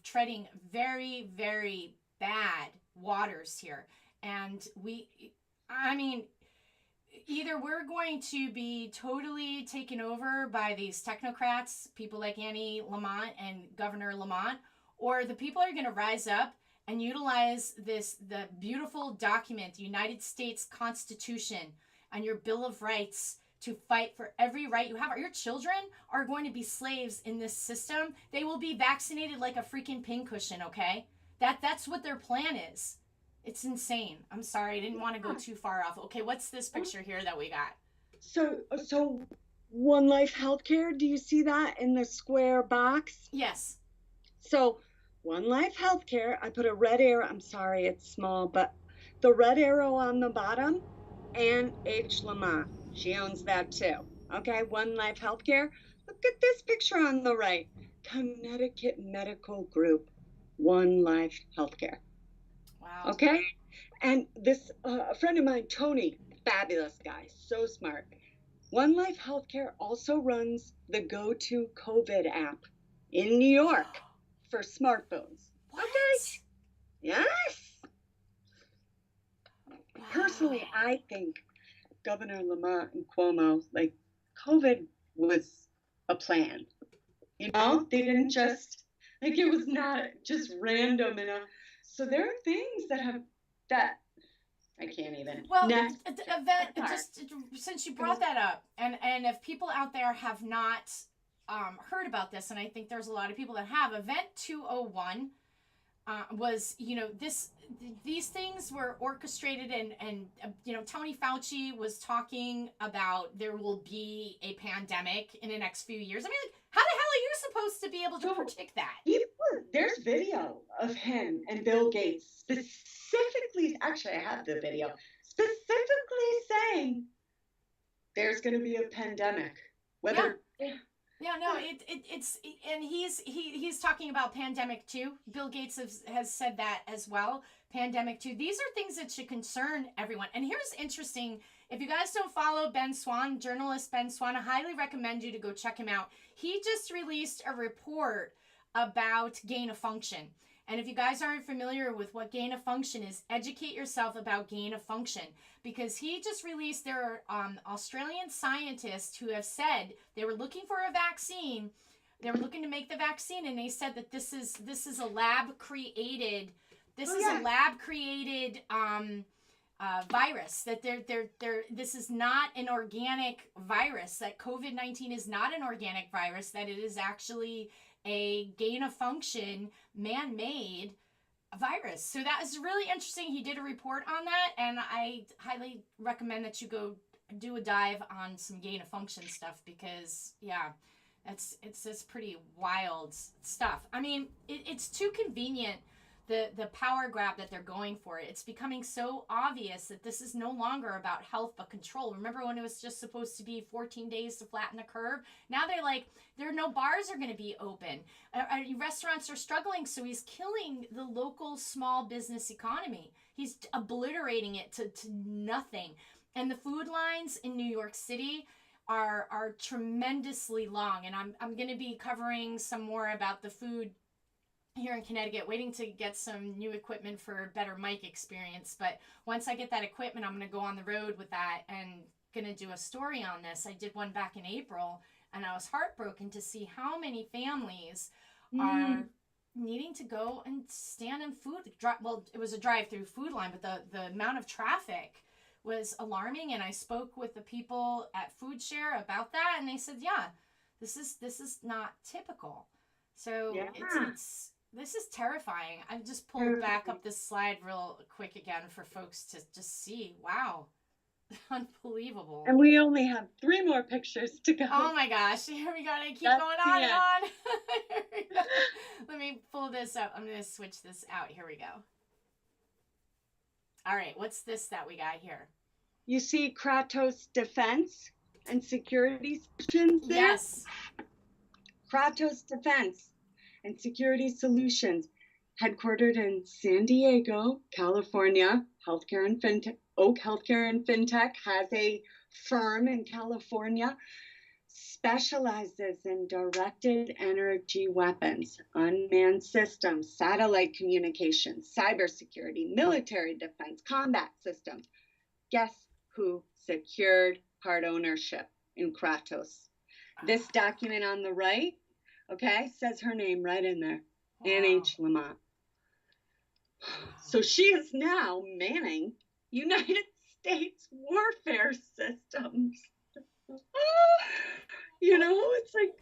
treading very, very bad waters here. And either we're going to be totally taken over by these technocrats, people like Annie Lamont and Governor Lamont, or the people are going to rise up and utilize the beautiful document, the United States Constitution and your Bill of Rights, to fight for every right you have. Your children are going to be slaves in this system. They will be vaccinated like a freaking pincushion, okay? That's what their plan is. It's insane. I'm sorry, I didn't want to go too far off. Okay, what's this picture here that we got? So One Life Healthcare, do you see that in the square box? Yes. So One Life Healthcare, I put a red arrow, I'm sorry, it's small, but the red arrow on the bottom, Anne H. Lamont, she owns that too. Okay, One Life Healthcare. Look at this picture on the right. Connecticut Medical Group, One Life Healthcare. Wow. Okay, and this a friend of mine, Tony, fabulous guy, so smart. One Life Healthcare also runs the Go To COVID app in New York for smartphones. What? Okay. Yes. Wow. Personally, I think Governor Lamont and Cuomo, like, COVID was a plan. You know, they didn't just, like, it was not just random. So there are things that I can't even. Well, Yvette, just since you brought that up, and if people out there have not heard about this, and I think there's a lot of people that have, Event 201 was, these things were orchestrated, and Tony Fauci was talking about there will be a pandemic in the next few years. I mean, like, how the hell are you supposed to be able to predict that? There's video of him and Bill Gates specifically, actually, I have the video, specifically saying there's going to be a pandemic. Whether. Yeah, no, it's and he's talking about pandemic 2. Bill Gates has said that as well. Pandemic 2. These are things that should concern everyone. And here's interesting. If you guys don't follow Ben Swann, journalist Ben Swann, I highly recommend you to go check him out. He just released a report about gain of function. And if you guys aren't familiar with what gain of function is, educate yourself about gain of function, because he just released, there are Australian scientists who have said they were looking for a vaccine. They were looking to make the vaccine, and they said that this is a lab created. This is a lab created virus. That this is not an organic virus. That COVID-19 is not an organic virus. That it is actually a gain of function, man-made virus. So that is really interesting. He did a report on that, and I highly recommend that you go do a dive on some gain of function stuff, because it's pretty wild stuff. I mean, it's too convenient, the power grab that they're going for. It's becoming so obvious that this is no longer about health but control. Remember when it was just supposed to be 14 days to flatten the curve? Now they're like, no bars are going to be open. Restaurants are struggling, so he's killing the local small business economy. He's obliterating it to nothing. And the food lines in New York City are tremendously long. And I'm going to be covering some more about the food here in Connecticut, waiting to get some new equipment for a better mic experience. But once I get that equipment, I'm going to go on the road with that and going to do a story on this. I did one back in April, and I was heartbroken to see how many families are Mm, needing to go and stand in food. Well, it was a drive-through food line, but the amount of traffic was alarming. And I spoke with the people at Food Share about that, and they said, "Yeah, this is not typical." So yeah. it's this is terrifying. I've just pulled back up this slide real quick again for folks to just see. Wow, unbelievable. And we only have 3 more pictures to Oh go. my gosh, here we go. I keep That's going the on and end. on. Here we go. Let me pull this up. I'm going to switch this out. Here we go. All right, what's this that we got here? You see Kratos Defense and Security Solutions there? Yes. Kratos Defense and Security Solutions, headquartered in San Diego, California. Healthcare and FinTech, Oak Healthcare and FinTech has a firm in California, specializes in directed energy weapons, unmanned systems, satellite communications, cybersecurity, military defense, combat systems. Guess who secured part ownership in Kratos? This document on the right, okay, says her name right in there, Ann Wow. H. Lamont. Wow. So she is now manning United States warfare systems. You What? know, it's like,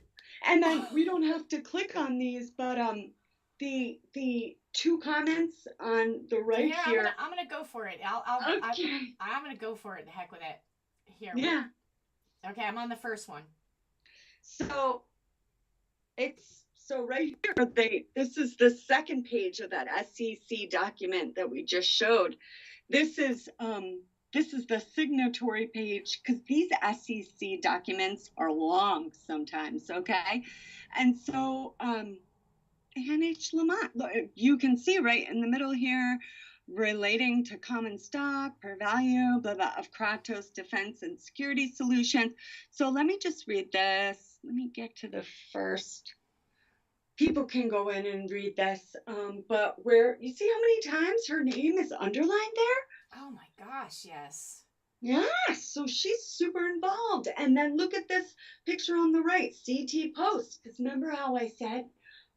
and then we don't have to click on these, but the 2 comments on the right Here, here. I'm gonna go for it. Okay. I'm gonna go for it. The heck with it. Here. Yeah. Okay, I'm on the first one. So it's so right here. This is the second page of that SEC document that we just showed. This is the signatory page because these SEC documents are long sometimes. Okay, and so Ann H. Lamont, you can see right in the middle here, relating to common stock, per value, blah, blah, of Kratos Defense and Security Solutions. So let me just read this. Let me get to the first. People can go in and read this, but where you see how many times her name is underlined there? Oh my gosh, yes. Yeah, so she's super involved. And then look at this picture on the right, CT Post. Because remember how I said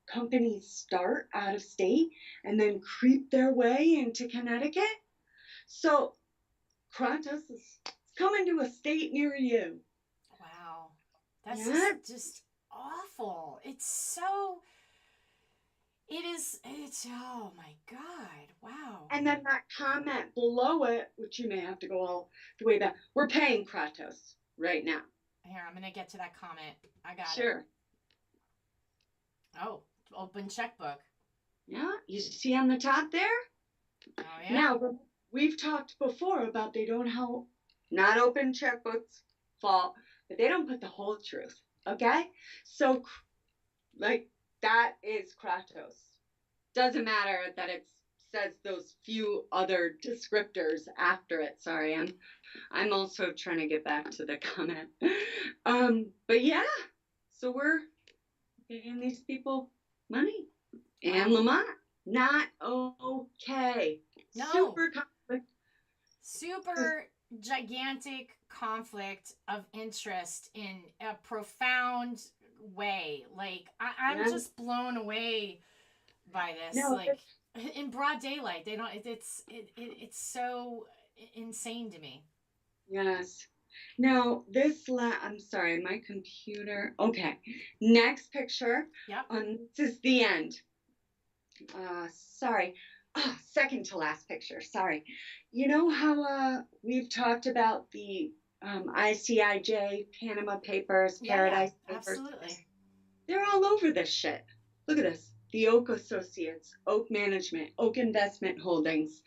companies start out of state and then creep their way into Connecticut? So Kratos is coming to a state near you. Wow. That's Yeah. just awful. It's so it's oh my god. Wow. And then that comment below it, which you may have to go all the way back, we're paying Kratos right now. Here, I'm gonna get to that comment. I got it. Sure. Oh, open checkbook. Yeah, you see on the top there? Oh yeah. Now, we've talked before about they don't help, not open checkbooks, fault, but they don't put the whole truth. Okay? So, like, that is Kratos. Doesn't matter that it says those few other descriptors after it. Sorry, I'm also trying to get back to the comment. But yeah, so we're paying these people money. And Wow. Lamont, not okay. No. Super conflict. Super gigantic conflict of interest in a profound way. Like I'm Yeah. just blown away by this. No, Like in broad daylight, they don't. It's so insane to me. yes. Now I'm sorry, my computer. Okay. Next picture. Yep. This is the end. Sorry. Oh, second to last picture. Sorry. You know how we've talked about the ICIJ, Panama Papers, Paradise Papers? Absolutely. They're all over this shit. Look at this. The Oak Associates, Oak Management, Oak Investment Holdings.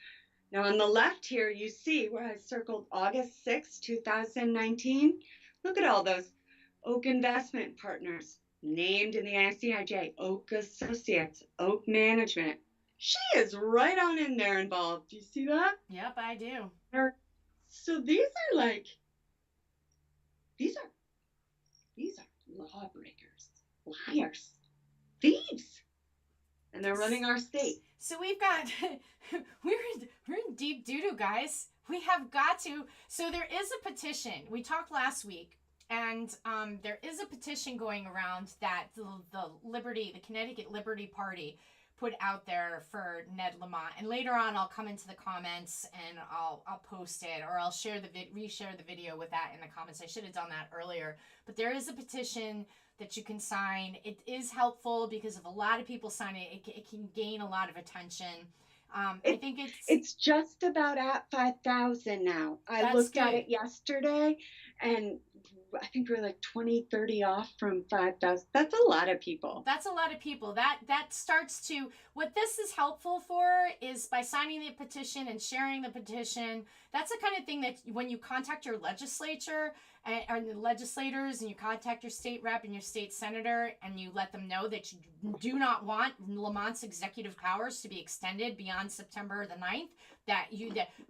Now on the left here, you see where I circled August 6, 2019. Look at all those Oak Investment Partners named in the ICIJ, Oak Associates, Oak Management. She is right on in there involved. Do you see that? Yep, I do. So these are these are lawbreakers, liars, thieves. and they're running our state. So we've got we're in deep doo-doo, guys. We have got to. So there is a petition. We talked last week, and there is a petition going around that the Connecticut Liberty Party put out there for Ned Lamont. And later on, I'll come into the comments and I'll post it, or I'll reshare the video with that in the comments. I should have done that earlier. But there is a petition that you can sign. It is helpful because if a lot of people sign it, it can gain a lot of attention. I think it's just about at 5,000 now. I looked at it yesterday, and I think we're like 20, 30 off from 5,000. That's a lot of people. That's a lot of people. That starts to, what this is helpful for is by signing the petition and sharing the petition. That's the kind of thing that when you contact your legislature or the legislators, and you contact your state rep and your state senator, and you let them know that you do not want Lamont's executive powers to be extended beyond September the 9th, that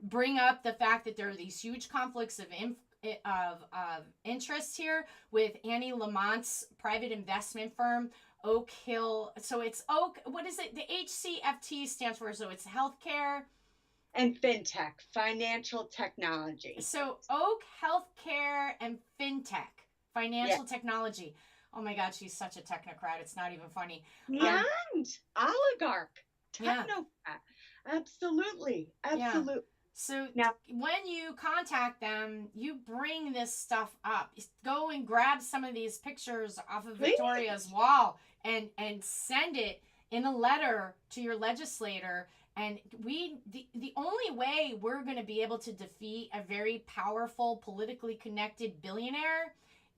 bring up the fact that there are these huge conflicts of interest here with Annie Lamont's private investment firm, Oak Hill. So it's Oak, what is it? The HCFT stands for, so it's healthcare and fintech, financial technology. So Oak Healthcare and Fintech, financial technology. Oh my God, she's such a technocrat. It's not even funny. And oligarch, technocrat. Absolutely. Absolutely. Yeah. So now, when you contact them, you bring this stuff up. Go and grab some of these pictures off of Victoria's wall and send it in a letter to your legislator. And the only way we're going to be able to defeat a very powerful, politically connected billionaire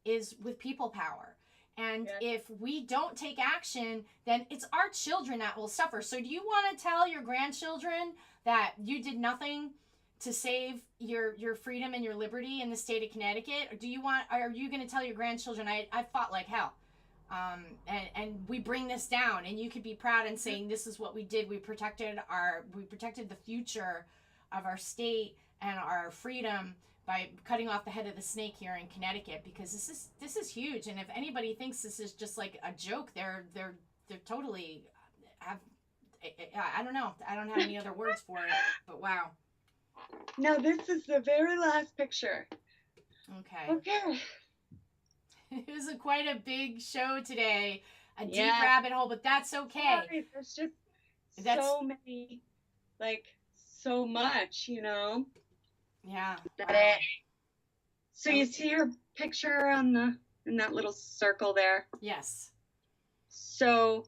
is with people power. And if we don't take action, then it's our children that will suffer. So do you want to tell your grandchildren that you did nothing to save your freedom and your liberty in the state of Connecticut? Or are you going to tell your grandchildren, I fought like hell? And we bring this down, and you could be proud and saying, this is what we did. We protected the future of our state and our freedom by cutting off the head of the snake here in Connecticut, because this is huge. And if anybody thinks this is just like a joke, they're totally I don't know. I don't have any other words for it, but wow. Now this is the very last picture. Okay. It was quite a big show today, a deep rabbit hole, but that's okay. Sorry, there's just so many, so much, Yeah. So you see her picture in that little circle there? Yes. So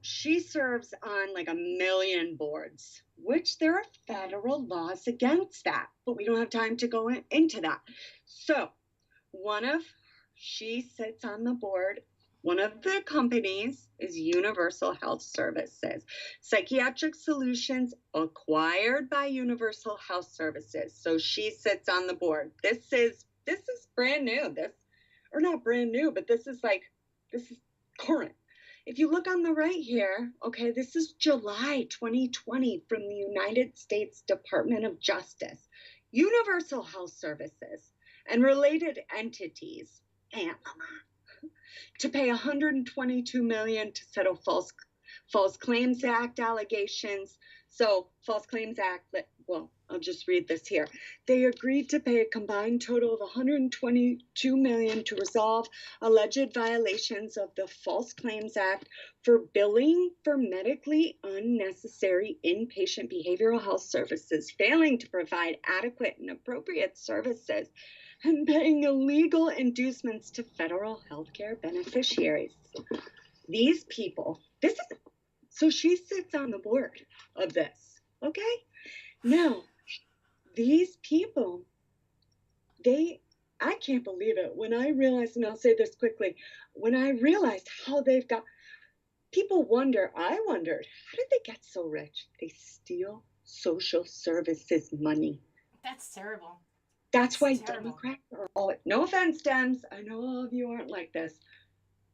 she serves on like 1 million boards, which there are federal laws against that, but we don't have time to go into that. So she sits on the board. One of the companies is Universal Health Services, Psychiatric Solutions acquired by Universal Health Services. So she sits on the board. This is brand new. Not brand new, but this is current. If you look on the right here, okay, this is July 2020 from the United States Department of Justice, Universal Health Services, and related entities, and to pay $122 million to settle False Claims Act allegations. So False Claims Act, I'll just read this here. They agreed to pay a combined total of $122 million to resolve alleged violations of the False Claims Act for billing for medically unnecessary inpatient behavioral health services, failing to provide adequate and appropriate services, and paying illegal inducements to federal healthcare beneficiaries. These people, so she sits on the board of this, okay? Now, these people, I can't believe it. When I realized, and I'll say this quickly, when I realized how I wondered, how did they get so rich? They steal social services money. That's terrible. That's why Democrats are all, no offense, Dems, I know all of you aren't like this,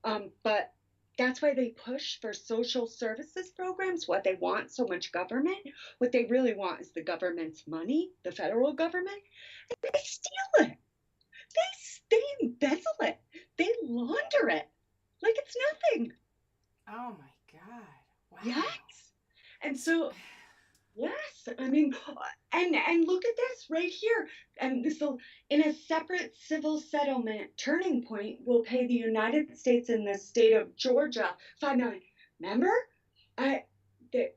but that's why they push for social services programs, what they want so much government. What they really want is the government's money, the federal government, and they steal it. They embezzle it. They launder it like it's nothing. Oh my God. Wow. Yes. And It's, so, yes, I mean, and look at this right here. And this will, in a separate civil settlement, Turning Point will pay the United States and the state of Georgia 5 million. Remember, I that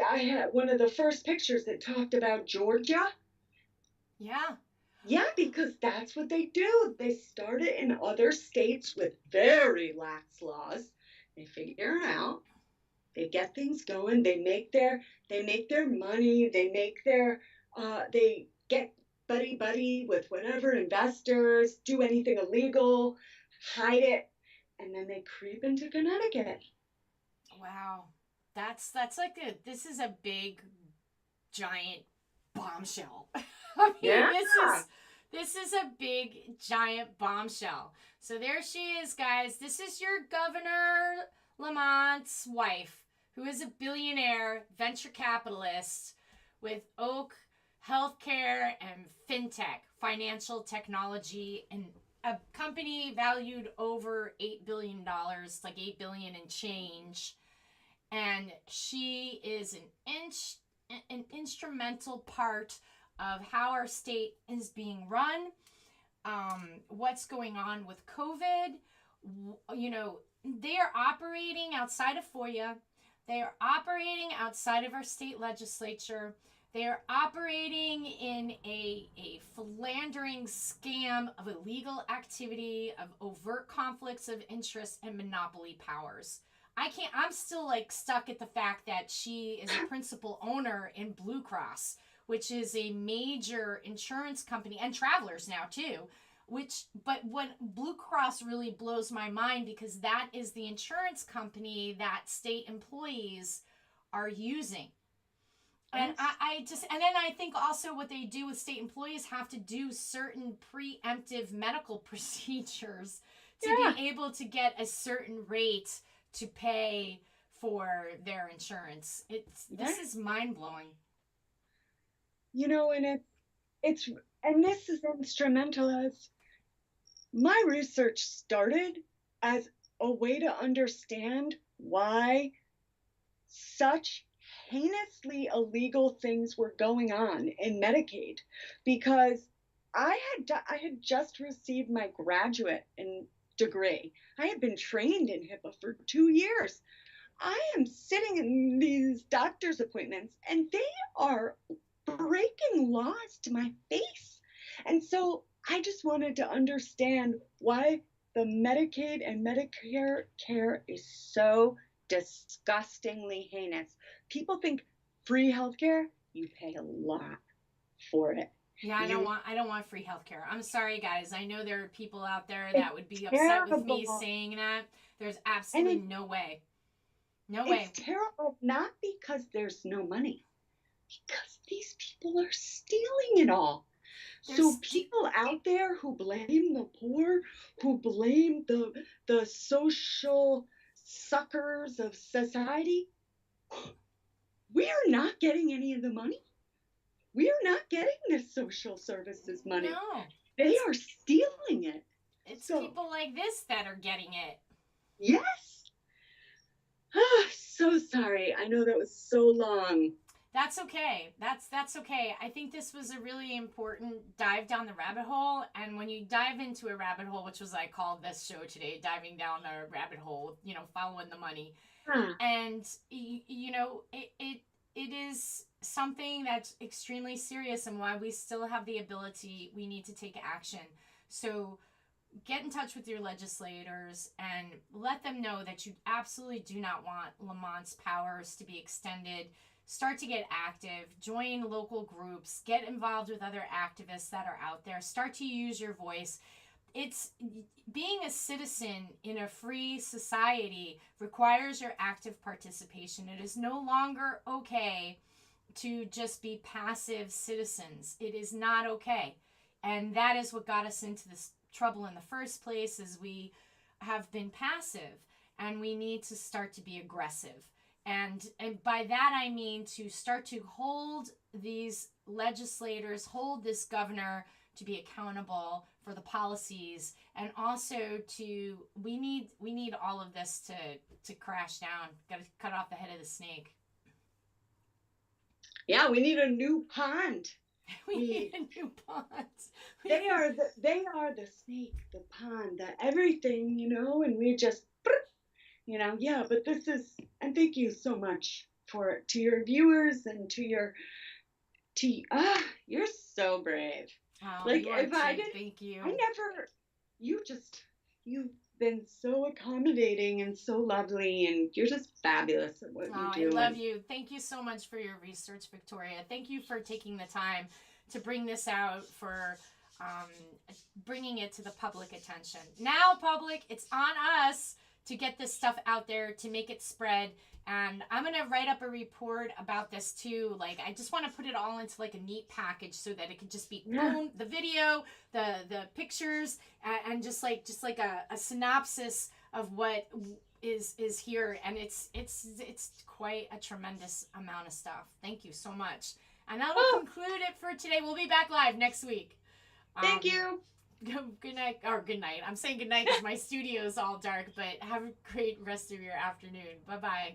I had one of the first pictures that talked about Georgia. yeah. Yeah, because that's what they do. They start it in other states with very lax laws. They figure it out. They get things going. They make their money. They get buddy with whatever investors, do anything illegal, hide it, and then they creep into Connecticut. Wow. That's like a this is a big giant bombshell. I mean, Yeah. this is a big giant bombshell. So there she is, guys. This is your Governor Lamont's wife, who is a billionaire venture capitalist with Oak Healthcare and FinTech, financial technology, and a company valued over $8 billion, like 8 billion and change. And she is an instrumental part of how our state is being run, what's going on with COVID. You know, they are operating outside of FOIA. They are operating outside of our state legislature. They are operating in a philandering scam of illegal activity, of overt conflicts of interest, and monopoly powers. I'm still like stuck at the fact that she is a principal owner in Blue Cross, which is a major insurance company, and Travelers now too. But what Blue Cross really blows my mind, because that is the insurance company that state employees are using. And Yes. and then I think also what they do with state employees have to do certain preemptive medical procedures to Yeah. be able to get a certain rate to pay for their insurance. This Yeah. is mind blowing. And it's and this is instrumental as my research started as a way to understand why such heinously illegal things were going on in Medicaid, because I had just received my graduate degree. I had been trained in HIPAA for 2 years. I am sitting in these doctor's appointments and they are breaking laws to my face. And so I just wanted to understand why the Medicaid and Medicare care is so disgustingly heinous. People think free healthcare, you pay a lot for it. Yeah, You I don't want free healthcare. I'm sorry guys. I know there are people out there It's that would be upset with me terrible. saying that. There's And absolutely no way. No it's way. terrible not because there's no money, because these people are stealing it all. So There's people out there who blame the poor, who blame the social suckers of society, we are not getting any of the money. We are not getting the social services money. no. They It's are stealing it. it's So, people like this that are getting it. yes. Ah, so sorry. I know that was so long. That's okay. That's okay. I think this was a really important dive down the rabbit hole. And when you dive into a rabbit hole, which was I called this show today, diving down a rabbit hole, following the money. Ah, And it is something that's extremely serious, and why we still have the ability, we need to take action. So get in touch with your legislators and let them know that you absolutely do not want Lamont's powers to be extended. Start to get active, join local groups, get involved with other activists that are out there, start to use your voice. It's being a citizen in a free society requires your active participation. It is no longer okay to just be passive citizens. It is not okay. And that is what got us into this trouble in the first place, is we have been passive, and we need to start to be aggressive. And by that I mean to start to hold these legislators, hold this governor to be accountable for the policies, and also we need all of this to crash down. Got to cut off the head of the snake. Yeah, we need a new pond. We need a new pond. They are the snake, the pond, the everything, and we just, yeah. But this is, and thank you so much to your viewers and you're so brave. Oh, Like, you are if I too. didn't, Thank you. you've been so accommodating and so lovely, and you're just fabulous at what you do. I love you. Thank you so much for your research, Victoria. Thank you for taking the time to bring this out, for bringing it to the public attention. Now, public, it's on us to get this stuff out there, to make it spread. And I'm going to write up a report about this too. Like, I just want to put it all into like a neat package so that it could just be boom, the video, the pictures, and just like a synopsis of what is here. And it's quite a tremendous amount of stuff. Thank you so much. And that will conclude it for today. We'll be back live next week. Thank you. Good night. Good night. I'm saying good night because my studio is all dark, but have a great rest of your afternoon. Bye-bye.